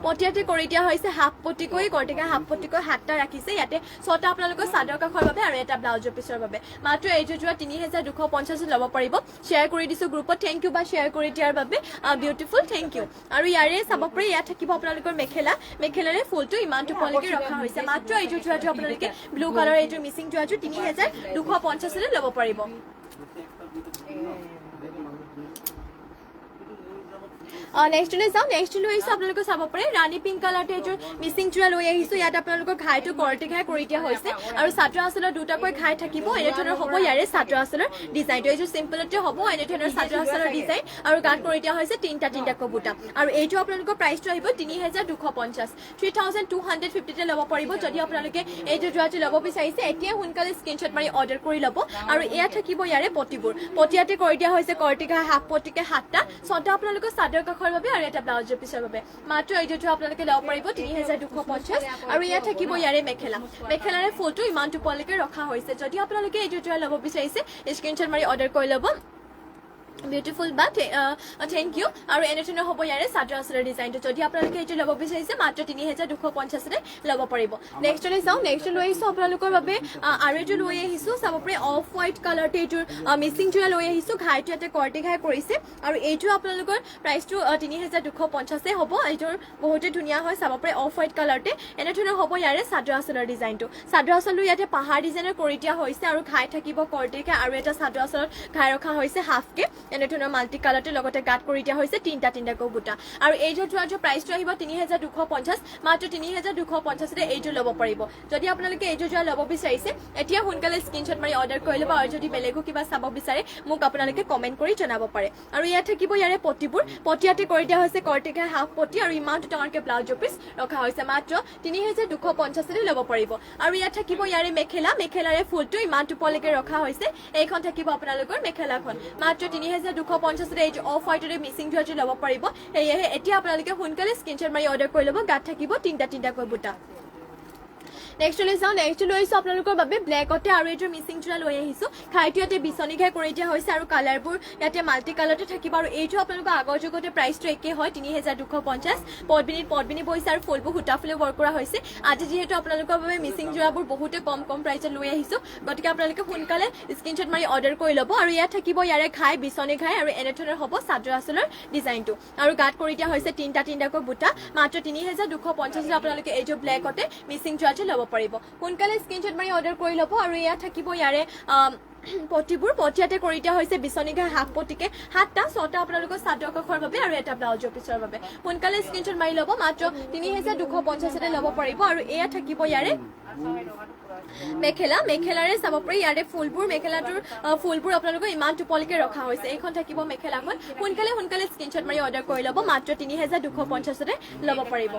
পটিয়াতে কৰি দিয়া হৈছে হাফ পটিকৈ কৰ্টিকা হাফ পটিকৈ 7টা ৰাখিছে ইয়াতে 6টা আপোনালোকৰ চাদৰ কাষৰ বাবে আৰু এটা ব্লাউজৰ পিছৰ বাবে মাত্ৰ এইযোৰ যোৱা 3250 ল'ব পাৰিব শ্বেয়াৰ কৰি দিছো গ্ৰুপত থেংক ইউ বা শ্বেয়াৰ কৰি দিয়াৰ বাবে বিউটিফুল থেংক ইউ আৰু ইয়াৰে চাব পাৰে ইয়াত থাকিব আপোনালোকৰ মেখেলাৰে ফুলটো ইমানটো পলিকে ৰখা হৈছে মাত্ৰ এইযোৰ যোৱা আপোনালোকে ব্লু কালাৰ এইযোৰ মিচিং যোৱাযোৰ 3250 ল'ব পাৰিব নেক্সট লৈ যাওঁ নেক্সট লৈ আহিছোঁ আপোনালোকে চাব পাৰে ৰাণী পিংক কালাৰটো এইযোৰ মিচিং চূড়া লৈ আহিছোঁ ইয়াত আপোনালোকৰ ঘাইটো কৰ্টি ঘাই কৰি দিয়া হৈছে আৰু চাদৰ আঁচলৰ দুটাকৈ ঘাই থাকিব এনেধৰণৰ হ'ব ইয়াৰে চাদৰ আঁচলৰ ডিজাইনটো এইযোৰ চিম্পলতে হ'ব এনেধৰণৰ চাদৰ আঁচলৰ ডিজাইন আৰু গাত কৰি দিয়া হৈছে তিনিটাকৈ বুটা আৰু এইটো আপোনালোকৰ প্ৰাইচটো আহিব 3250 3250 ল'ব পাৰিব যদি আপোনালোকে এইটো যোৱাটো ল'ব বিচাৰিছে এতিয়া সোনকালে স্ক্ৰীনশ্বট মাৰি অৰ্ডাৰ কৰি ল'ব আৰু এয়া থাকিব ইয়াৰে পটিয়াতে কৰি দিয়া হৈছে কৰ্টি ঘাই হাফ পটিকে 7টা 6টা আপোনালোকৰ চাদৰ কাষৰ বাবে আৰু এটা ব্লাউজৰ পিছৰ বাবে মাত্ৰ এইটো আপোনালোকে ল'ব পাৰিব 3250 আৰু ইয়াত থাকিব ইয়াৰে মেখেলাৰে ফুলটো ইমানটো পলিকে ৰখা হৈছে যদি আপোনালোকে এইটো ল'ব বিচাৰিছে স্ক্ৰীনশ্বট মাৰি অৰ্ডাৰ কৰি ল'ব বিউটিফুল বা থেংক ইউ আৰু এনেধৰণৰ হ'ব ইয়াৰে চাদৰ আঁচলৰ ডিজাইনটো যদি আপোনালোকে এইটো ল'ব বিচাৰিছে মাত্ৰ 3250 ল'ব পাৰিব নেক্সট লৈ যাওঁ নেক্সট লৈ আহিছোঁ আপোনালোকৰ বাবে আৰু এইটো লৈ আহিছোঁ চাব পাৰে অফ হোৱাইট কালাৰটো এইটোৰ মিচিং চূড়া লৈ আহিছোঁ ঘাইটো ইয়াতে কৰ্টি ঘাই কৰিছে আৰু এইটো আপোনালোকৰ প্ৰাইচটো 3250 হ'ব এইটোৰ বহুতে ধুনীয়া হয় চাব পাৰে অফ হোৱাইট কালাৰতে এনেধৰণৰ হ'ব ইয়াৰে চাদৰ আঁচলৰ ডিজাইনটো চাদৰ আঁচলটো ইয়াতে পাহাৰ ডিজাইনৰ কৰি দিয়া হৈছে আৰু ঘাই থাকিব কৰ্টি ঘাই আৰু এটা চাদৰ আঁচলত ঘাই ৰখা হৈছে হাফকে এনেধৰণৰ মাল্টি কালাৰতে লগতে গাত কৰি দিয়া হৈছে তিনিটাকৈ বুটা আৰু এইযোৰ যোৱাযোৰ প্ৰাইচটো আহিব 3250 মাত্ৰ 3250 এইযোৰ ল'ব পাৰিব যদি আপোনালোকে এইযোৰ যোৱা ল'ব বিচাৰিছে এতিয়া সোনকালে স্ক্ৰীনশ্বট মাৰি অৰ্ডাৰ কৰি ল'ব আৰু যদি বেলেগো কিবা চাব বিচাৰে মোক আপোনালোকে কমেণ্ট কৰি জনাব পাৰে আৰু ইয়াত থাকিব ইয়াৰে পটিয়াতে কৰি দিয়া হৈছে কৰ্টিকা হাফ পটি আৰু ইমানটো ডাঙৰকে ব্লাউজৰ পিচ ৰখা হৈছে মাত্ৰ 3250 ল'ব পাৰিব আৰু ইয়াত থাকিব ইয়াৰে মেখেলাৰে ফুলটো ইমানটো পলিকে ৰখা হৈছে এইখন থাকিব আপোনালোকৰ মেখেলাখন মাত্ৰ 3250 এইটো অফ হোৱাইটৰে মিচিং যোৱাটো ল'ব পাৰিব সেয়েহে এতিয়া আপোনালোকে সোনকালে স্ক্ৰীনশ্বট মাৰি অৰ্ডাৰ কৰি ল'ব গাত থাকিব তিনিটাকৈ বুটা নেক্সট লৈ যাওঁ নেক্সট লৈ আহিছোঁ আপোনালোকৰ বাবে ব্লেকতে আৰু এইযোৰ মিচিং চূড়া লৈ আহিছোঁ ঘাইটো ইয়াতে বিচনী ঘাই কৰি দিয়া হৈছে আৰু কালাৰবোৰ ইয়াতে মাল্টি কালাৰতে থাকিব আৰু এইটো আপোনালোকৰ আগৰ যুগতে প্ৰাইচটো একে হয় 3250 পদ্মিনী বৈছে আৰু ফুলবোৰ সূতা ফুলে ৱৰ্ক কৰা হৈছে আজি যিহেতু আপোনালোকৰ বাবে মিচিং চূড়াবোৰ বহুতে কম প্ৰাইচত লৈ আহিছোঁ গতিকে আপোনালোকে সোনকালে স্ক্ৰীনশ্বট মাৰি অৰ্ডাৰ কৰি ল'ব আৰু ইয়াত থাকিব ইয়াৰে ঘাই বিচনী ঘাই আৰু এনেধৰণৰ হ'ব চাদৰ আঁচলৰ ডিজাইনটো আৰু গাত কৰি দিয়া হৈছে তিনিটাকৈ বুটা মাত্ৰ 3250 আপোনালোকে এইযোৰ ব্লেকতে মিচিং চূড়াটো ল'ব পাৰিব সোনকালে স্ক্ৰীনশ্বট মাৰি অৰ্ডাৰ কৰি ল'ব আৰু ইয়াত থাকিব ইয়াৰে পটিয়াতে কৰি দিয়া হৈছে বিচনী ঘাই হাফ পটিকে 7টা 6টা আপোনালোকৰ চাদৰ কাষৰ বাবে আৰু এটা ব্লাউজৰ পিছৰ বাবে সোনকালে স্ক্ৰীনশ্বট মাৰি ল'ব মাত্ৰ 3250 ল'ব পাৰিব আৰু এয়া থাকিব ইয়াৰে মেখেলাৰে চাব পাৰি ইয়াৰে মেখেলাটোৰ ফুলবোৰ আপোনালোকৰ ইমান টোপলিকে ৰখা হৈছে এইখন থাকিব মেখেলাখন সোনকালে স্ক্ৰীনশ্বট মাৰি অৰ্ডাৰ কৰি ল'ব মাত্ৰ 3250 ল'ব পাৰিব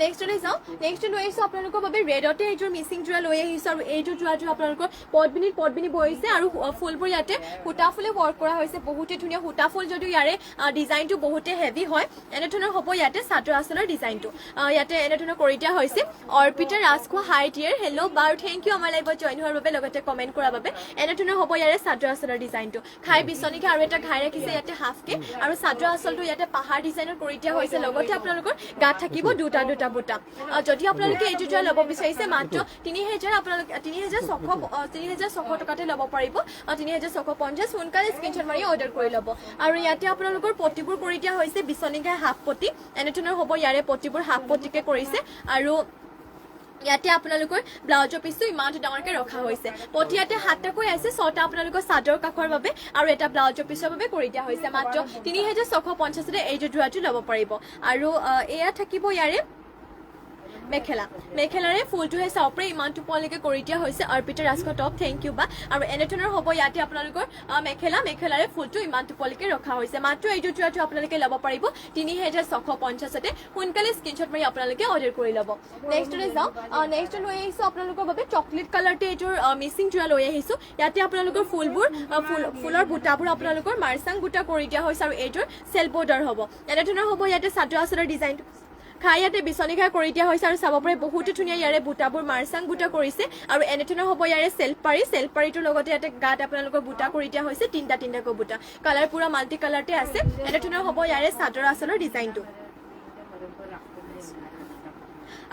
নেক্সট লৈ যাওঁ নেক্সট লৈ আহিছোঁ আপোনালোকৰ বাবে ৰেডতে এইযোৰ মিচিং যোৰা লৈ আহিছোঁ আৰু এইযোৰ যোৰাযোৰ আপোনালোকৰ পদ্মিনী বহিছে আৰু ফুলবোৰ ইয়াতে সূতা ফুলে ৱৰ্ক কৰা হৈছে বহুতে ধুনীয়া সূতা ফুল যদিও ইয়াৰে ডিজাইনটো বহুতে হেভি হয় এনেধৰণৰ হ'ব ইয়াতে চাদৰ আঁচলৰ ডিজাইনটো ইয়াতে এনেধৰণৰ কৰি দিয়া হৈছে অৰ্পিতা ৰাজখোৱা হাই ডিয়াৰ হেল্ল' বাৰু থেংক ইউ আমাৰ লাইভত জইন হোৱাৰ বাবে লগতে কমেণ্ট কৰাৰ বাবে এনেধৰণৰ হ'ব ইয়াৰে চাদৰ আঁচলৰ ডিজাইনটো ঘাই বিচনীকে আৰু এটা ঘাই ৰাখিছে ইয়াতে হাফকে আৰু চাদৰ আঁচলটো ইয়াতে পাহাৰ ডিজাইনৰ কৰি দিয়া হৈছে লগতে আপোনালোকৰ গাত থাকিব দুটা বুটা যদি আপোনালোকে এইটো যোৰা ল'ব বিচাৰিছে মাত্ৰ 3000 আপোনালোকে 3600 টকাতে ল'ব পাৰিব 3650 সোনকালে স্ক্ৰীনশ্বট মাৰি অৰ্ডাৰ কৰি ল'ব আৰু ইয়াতে আপোনালোকৰ পটিবোৰ কৰি দিয়া হৈছে বিচনী ঘাই হাফ পটি এনেধৰণৰ হ'ব ইয়াৰে পটিবোৰ হাফ পটিকে কৰিছে আৰু ইয়াতে আপোনালোকৰ ব্লাউজৰ পিছটো ইমানটো ডাঙৰকে ৰখা হৈছে পটিয়াতে 7টাকৈ আছে 6টা আপোনালোকৰ চাদৰ কাষৰ বাবে আৰু এটা ব্লাউজৰ পিছৰ বাবে কৰি দিয়া হৈছে মাত্ৰ 3650 এইযোৰ যোৰাটো ল'ব পাৰিব আৰু এয়া থাকিব ইয়াৰে মেখেলাৰে ফুলটোহে চাব পাৰে ইমানটো পলিকে কৰি দিয়া হৈছে Arpita Rajkhowa top thank you বা আৰু এনেধৰণৰ হ'ব ইয়াতে আপোনালোকৰ মেখেলাৰে ফুলটো ইমানটো পলিকে ৰখা হৈছে মাত্ৰ এইযোৰ যোৰাটো আপোনালোকে ল'ব পাৰিব 3650 সোনকালে স্ক্ৰীনশ্বট মাৰি আপোনালোকে অৰ্ডাৰ কৰি ল'ব নেক্সট লৈ যাওঁ নেক্সট লৈ আহিছোঁ আপোনালোকৰ বাবে চকলেট কালাৰতে এইযোৰ মিচিং যোৰা লৈ আহিছোঁ ইয়াতে আপোনালোকৰ ফুলৰ বুটাবোৰ আপোনালোকৰ মাৰ্চাং বুটা কৰি দিয়া হৈছে আৰু এইযোৰ চেল বৰ্ডাৰ হ'ব এনেধৰণৰ হ'ব ইয়াতে চাদৰ আঁচলৰ ডিজাইনটো খাই ইয়াতে বিচনী ঘাই কৰি দিয়া হৈছে আৰু চাব পাৰে বহুতো ধুনীয়া ইয়াৰে বুটাবোৰ মাৰ্চাং বুটা কৰিছে আৰু এনেধৰণৰ হ'ব ইয়াৰে চেল্ফ পাৰীটোৰ লগতে ইয়াতে গাত আপোনালোকৰ বুটা কৰি দিয়া হৈছে তিনিটাকৈ বুটা কালাৰ পুৰা মাল্টি কালাৰতে আছে এনেধৰণৰ হ'ব ইয়াৰে চাদৰ আঁচলৰ ডিজাইনটো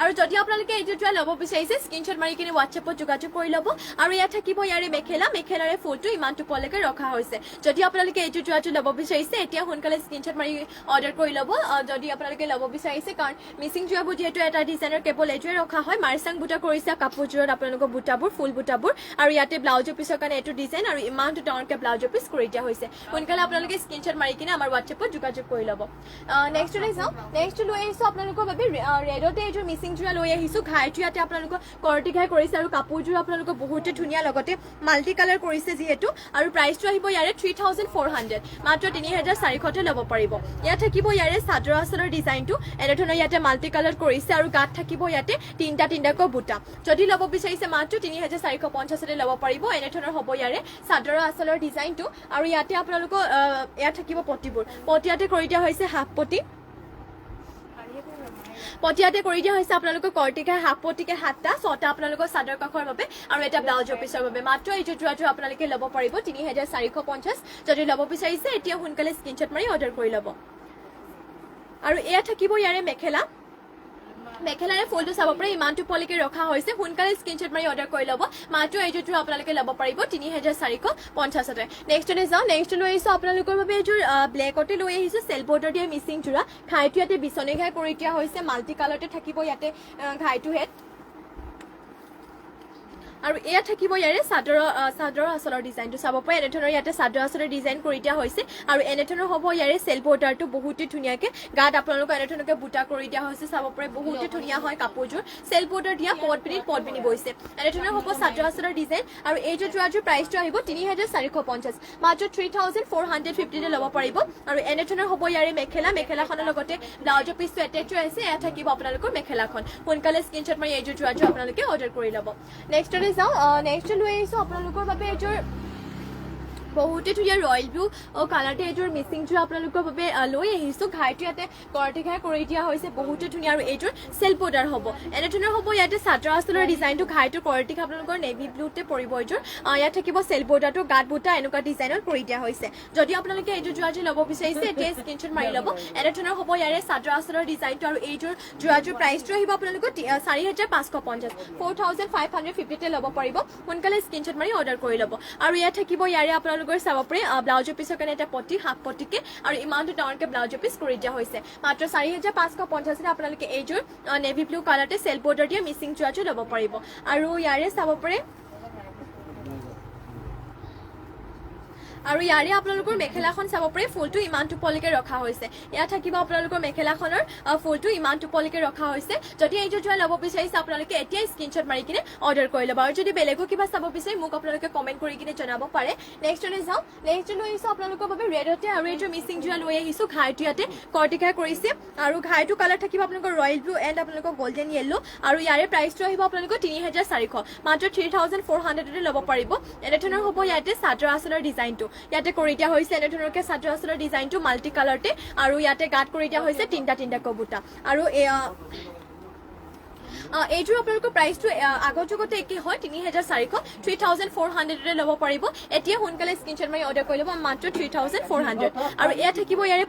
আৰু যদি আপোনালোকে এইটো ট্ৰাই ল'ব বিচাৰিছে স্ক্ৰীনশ্বট মাৰি কিনে হোৱাটছএপত যোগাযোগ কৰি ল'ব আৰু ইয়াত থাকিব ইয়াৰে মেখেলাৰে ফুলটো ইমানটো পলৈকে ৰখা হৈছে যদি আপোনালোকে এইটো ট্ৰাইটো ল'ব বিচাৰিছে এতিয়া সোনকালে স্ক্ৰীনশ্বট মাৰি অৰ্ডাৰ কৰি ল'ব যদি আপোনালোকে ল'ব বিচাৰিছে কাৰণ মিচিং যোৱাবোৰ যিহেতু এটা ডিজাইনৰ কেৱল এইটোৱে ৰখা হয় মাৰ্চাং বুটা কৰিছে কাপোৰযোৰত আপোনালোকৰ বুটাবোৰ ফুল বুটাবোৰ আৰু ইয়াতে ব্লাউজৰ পিছৰ কাৰণে এইটো ডিজাইন আৰু ইমানটো ডাঙৰকৈ ব্লাউজৰ পিছ কৰি দিয়া হৈছে সোনকালে আপোনালোকে স্ক্ৰীনশ্বট মাৰি কিনে আমাৰ হোৱাটছএপত যোগাযোগ কৰি ল'ব নেক্সটলৈ যাওঁ নেক্সট লৈ আহিছোঁ আপোনালোকৰ বাবে ৰেডতে এইযোৰ মিচিং যোৰা লৈ আহিছোঁ ঘাইটো ইয়াতে আপোনালোকৰ কৰটি ঘাই কৰিছে আৰু কাপোৰযোৰ আপোনালোকৰ বহুতে ধুনীয়া লগতে মাল্টি কালাৰ কৰিছে যিহেতু আৰু প্ৰাইচটো আহিব ইয়াৰে 3400 মাত্ৰ 3400 ল'ব পাৰিব ইয়াত থাকিব ইয়াৰে চাদৰ আঁচলৰ ডিজাইনটো এনেধৰণৰ ইয়াতে মাল্টি কালাৰ কৰিছে আৰু গাত থাকিব ইয়াতে তিনিটাকৈ বুটা যদি ল'ব বিচাৰিছে মাত্ৰ 3450 ল'ব পাৰিব এনেধৰণৰ হ'ব ইয়াৰে চাদৰ আঁচলৰ ডিজাইনটো আৰু ইয়াতে আপোনালোকৰ ইয়াত থাকিব পটিয়াতে কৰি দিয়া হৈছে হাফ পটিয়াতে কৰি দিয়া হৈছে আপোনালোকৰ কৰ্টিকা হাফ পটিকে 7টা 6টা আপোনালোকৰ চাদৰ কাষৰ বাবে আৰু এটা ব্লাউজৰ পিছৰ বাবে মাত্ৰ এইটো যোৰাটো আপোনালোকে ল'ব পাৰিব 3450 যদি ল'ব বিচাৰিছে এতিয়া সোনকালে স্ক্ৰীনশ্বট মাৰি অৰ্ডাৰ কৰি ল'ব আৰু এয়া থাকিব ইয়াৰে মেখেলাৰে ফুলটো চাব পাৰে ইমানটো পলৈকে ৰখা হৈছে সোনকালে স্ক্ৰীনশ্বট মাৰি অৰ্ডাৰ কৰি ল'ব মাত্ৰ এইযোৰটো আপোনালোকে ল'ব পাৰিব 3450 নেক্সটলৈ যাওঁ নেক্সট লৈ আহিছোঁ আপোনালোকৰ বাবে এইযোৰ ব্লেকতে লৈ আহিছোঁ চেল বৰ্ডাৰ দিয়া মিচিং যোৰা ঘাইটো ইয়াতে বিচনী ঘাই কৰি দিয়া হৈছে মাল্টি কালাৰতে থাকিব ইয়াতে ঘাইটো হেড আৰু এয়া থাকিব ইয়াৰে চাদৰ আঁচলৰ ডিজাইনটো চাব পাৰে এনেধৰণৰ ইয়াতে চাদৰ আঁচলৰ ডিজাইন কৰি দিয়া হৈছে আৰু এনেধৰণৰ হ'ব ইয়াৰে চেল বৰ্ডাৰটো বহুতে ধুনীয়াকৈ গাত আপোনালোকৰ এনেধৰণকৈ বুটা কৰি দিয়া হৈছে চাব পাৰে বহুতে ধুনীয়া হয় কাপোৰযোৰ চেল বৰ্ডাৰ দিয়া পট পিনি বৈছে এনেধৰণৰ হ'ব চাদৰ আঁচলৰ ডিজাইন আৰু এইযোৰ যোৰাযোৰ প্ৰাইচটো আহিব 3450 মাত্ৰ 3450 ল'ব পাৰিব আৰু এনেধৰণৰ হ'ব ইয়াৰে মেখেলাখনৰ লগতে ব্লাউজৰ পিছটো এটেচ হৈ আছে এয়া থাকিব আপোনালোকৰ মেখেলাখন সোনকালে স্ক্ৰীনশ্বট মাৰি এইযোৰ যোৰাযোৰ আপোনালোকে অৰ্ডাৰ কৰি ল'ব নেক্সট নেক্সট লৈ আহিছোঁ আপোনালোকৰ বাবে এইযোৰ বহুতে ধুনীয়া ৰয়েল ব্লু কালাৰতে এইযোৰ মিচিং যোৰ আপোনালোকৰ বাবে লৈ আহিছোঁ ঘাইটো ইয়াতে কৰটি ঘাই কৰি দিয়া হৈছে বহুতে ধুনীয়া আৰু এইযোৰ চেল বৰ্ডাৰ হ'ব এনেধৰণৰ হ'ব ইয়াতে চাদৰ আঁচলৰ ডিজাইনটো ঘাইটো কৰটি ঘাই আপোনালোকৰ নেভি ব্লুতে পৰিব এইযোৰ ইয়াত থাকিব চেল বৰ্ডাৰটো গাত বুটা এনেকুৱা ডিজাইনত কৰি দিয়া হৈছে যদি আপোনালোকে এইযোৰ যোৰাযোৰ ল'ব বিচাৰিছে এতিয়া স্ক্ৰীনশ্বট মাৰি ল'ব এনেধৰণৰ হ'ব ইয়াৰে চাদৰ আঁচলৰ ডিজাইনটো আৰু এইযোৰ যোৰাযোৰ প্ৰাইচটো আহিব আপোনালোকৰ 4550 4550 ল'ব পাৰিব সোনকালে স্ক্ৰীনশ্বট মাৰি অৰ্ডাৰ কৰি ল'ব আৰু ইয়াত থাকিব ইয়াৰে আপোনালোকৰ চাব পাৰে ব্লাউজৰ পিছৰ কাৰণে এটা হাফ পটিকে আৰু ইমানটো ডাঙৰকৈ ব্লাউজৰ পিছ কৰি দিয়া হৈছে মাত্ৰ 4550 আপোনালোকে এইযোৰ নেভি ব্লু কালাৰতে চেল বৰ্ডাৰ দিয়া মিচিং যোৰাযোৰ ল'ব পাৰিব আৰু ইয়াৰে চাব পাৰে আৰু ইয়াৰে আপোনালোকৰ মেখেলাখন চাব পাৰে ফুলটো ইমানটো পলৈকে ৰখা হৈছে ইয়াত থাকিব আপোনালোকৰ মেখেলাখনৰ ফুলটো ইমানটো পলৈকে ৰখা হৈছে যদি এইযোৰ যোৰা ল'ব বিচাৰিছে আপোনালোকে এতিয়া স্ক্ৰীনশ্বট মাৰি কিনে অৰ্ডাৰ কৰি ল'ব আৰু যদি বেলেগো কিবা চাব বিচাৰে মোক আপোনালোকে কমেণ্ট কৰি কিনে জনাব পাৰে নেক্সটলৈ যাওঁ নেক্সট লৈ আহিছোঁ আপোনালোকৰ বাবে ৰেডতে আৰু এইযোৰ মিচিং যোৰা লৈ আহিছোঁ ঘাইটো ইয়াতে কৰ্টিঘাই কৰিছে আৰু ঘাইটো কালাৰ থাকিব আপোনালোকৰ ৰয়েল ব্লু এণ্ড আপোনালোকৰ গল্ডেন য়েল্লো আৰু ইয়াৰে প্ৰাইচটো আহিব আপোনালোকৰ 3400 মাত্ৰ 3400 ল'ব পাৰিব এনেধৰণৰ হ'ব ইয়াতে চাদৰ আঁচলৰ ডিজাইনটো ইয়াতে কৰি দিয়া হৈছে এনেধৰণৰকৈ চাদৰ আঁচলৰ ডিজাইনটো মাল্টি কালাৰতে আৰু ইয়াতে গাত কৰি দিয়া হৈছে তিনিটাকৈ বুটা আৰু এইযোৰ আপোনালোকৰ প্ৰাইচটো আগৰ যুগতে একে হয় 3400 ল'ব পাৰিব এতিয়া সোনকালে স্ক্ৰীনশ্বট মাৰি অৰ্ডাৰ কৰি ল'ব মাত্ৰ 3400 আৰু এয়া থাকিব ইয়াৰে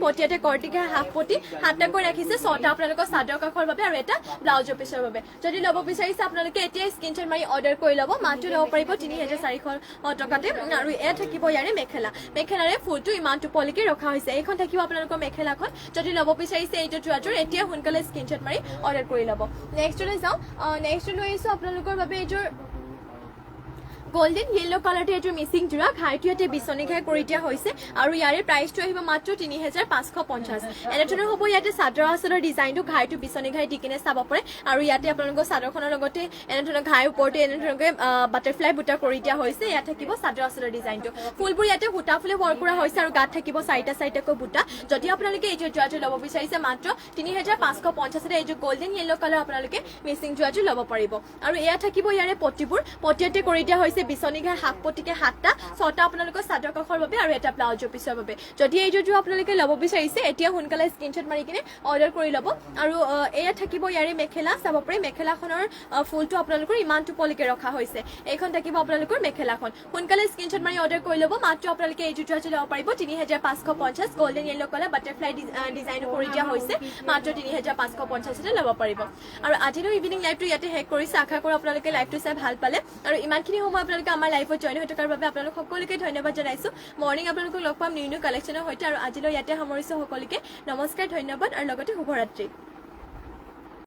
পটিয়াতে কৰ্টিঘাই হাফ পটি 7টাকৈ ৰাখিছে 6টা আপোনালোকৰ চাদৰ কাষৰ বাবে আৰু এটা ব্লাউজৰ পিছৰ বাবে যদি ল'ব বিচাৰিছে আপোনালোকে এতিয়া স্ক্ৰীনশ্বট মাৰি অৰ্ডাৰ কৰি ল'ব মাত্ৰ ল'ব পাৰিব 3400 টকাতে আৰু এয়া থাকিব ইয়াৰে মেখেলাৰে ফুলটো ইমানটো পলিকে ৰখা হৈছে এইখন থাকিব আপোনালোকৰ মেখেলাখন যদি ল'ব বিচাৰিছে এইটো যোৰাযোৰ এতিয়া সোনকালে স্ক্ৰীনশ্বট মাৰি অৰ্ডাৰ কৰি ল'ব নেক্সটলৈ যাওঁ নেক্সট লৈ আহিছোঁ আপোনালোকৰ বাবে এইযোৰ গোল্ডেন য়েল্লো কালাৰতে এইযোৰ মিচিং যোৰা ঘাইটো ইয়াতে বিচনী ঘাই কৰি দিয়া হৈছে আৰু ইয়াৰে প্ৰাইচটো আহিব মাত্ৰ 3550 এনেধৰণৰ হ'ব ইয়াতে চাদৰ আঁচলৰ ডিজাইনটো ঘাইটো বিচনী ঘাই দি কিনে চাব পাৰে আৰু ইয়াতে আপোনালোকৰ চাদৰখনৰ লগতে এনেধৰণৰ ঘাই ওপৰতে এনেধৰণকৈ বাটাৰফ্লাই বুটা কৰি দিয়া হৈছে ইয়াত থাকিব চাদৰ আঁচলৰ ডিজাইনটো ফুলবোৰ ইয়াতে সূতা ফুলে ৱৰ্ক কৰা হৈছে আৰু গাত থাকিব 4টাকৈ বুটা যদি আপোনালোকে এইযোৰ যোৰাযোৰ ল'ব বিচাৰিছে মাত্ৰ 3550 এইযোৰ গোল্ডেন য়েল্লো কালাৰ আপোনালোকে মিচিং যোৰাযোৰ ল'ব পাৰিব আৰু এয়া থাকিব ইয়াৰে পটিয়াতে কৰি দিয়া হৈছে আহিছে বিচনীঘাৰ হাফপতিকে 7টা 6টা আপোনালোকৰ চাদৰ কাষৰ বাবে আৰু এটা ব্লাউজৰ পিছৰ বাবে যদি এই যোৰটো আপোনালোকে ল'ব বিচাৰিছে এতিয়া সোনকালে স্ক্ৰীনশ্বট মাৰি কিনে অৰ্ডাৰ কৰি ল'ব আৰু এয়া থাকিব ইয়াৰে মেখেলা চাব পাৰে মেখেলাখনৰ ফুলটো আপোনালোকৰ ইমান টোপলৈকে ৰখা হৈছে এইখন থাকিব আপোনালোকৰ মেখেলাখন সোনকালে স্ক্ৰীনশ্বট মাৰি অৰ্ডাৰ কৰি ল'ব মাত্ৰ আপোনালোকে এই যোৰটো আজি ল'ব পাৰিব 3550 golden yellow colour butterfly design কৰি দিয়া হৈছে মাত্ৰ 3550 ল'ব পাৰিব আৰু আজিৰ ইভিনিং লাইভটো ইয়াতে শেষ কৰিছে আশা কৰোঁ আপোনালোকে লাইভটো চাই ভাল পালে আৰু ইমানখিনি সময় আপোনালোকে আমাৰ লাইভত জইন হৈ থকাৰ বাবে আপোনালোক সকলোকে ধন্যবাদ জনাইছো মৰ্নিং আপোনালোকক লগ পাম নিউ কালেকশ্যনৰ সৈতে আৰু আজিলৈ ইয়াতে সামৰিছো সকলোকে নমস্কাৰ ধন্যবাদ আৰু লগতে শুভৰাত্ৰি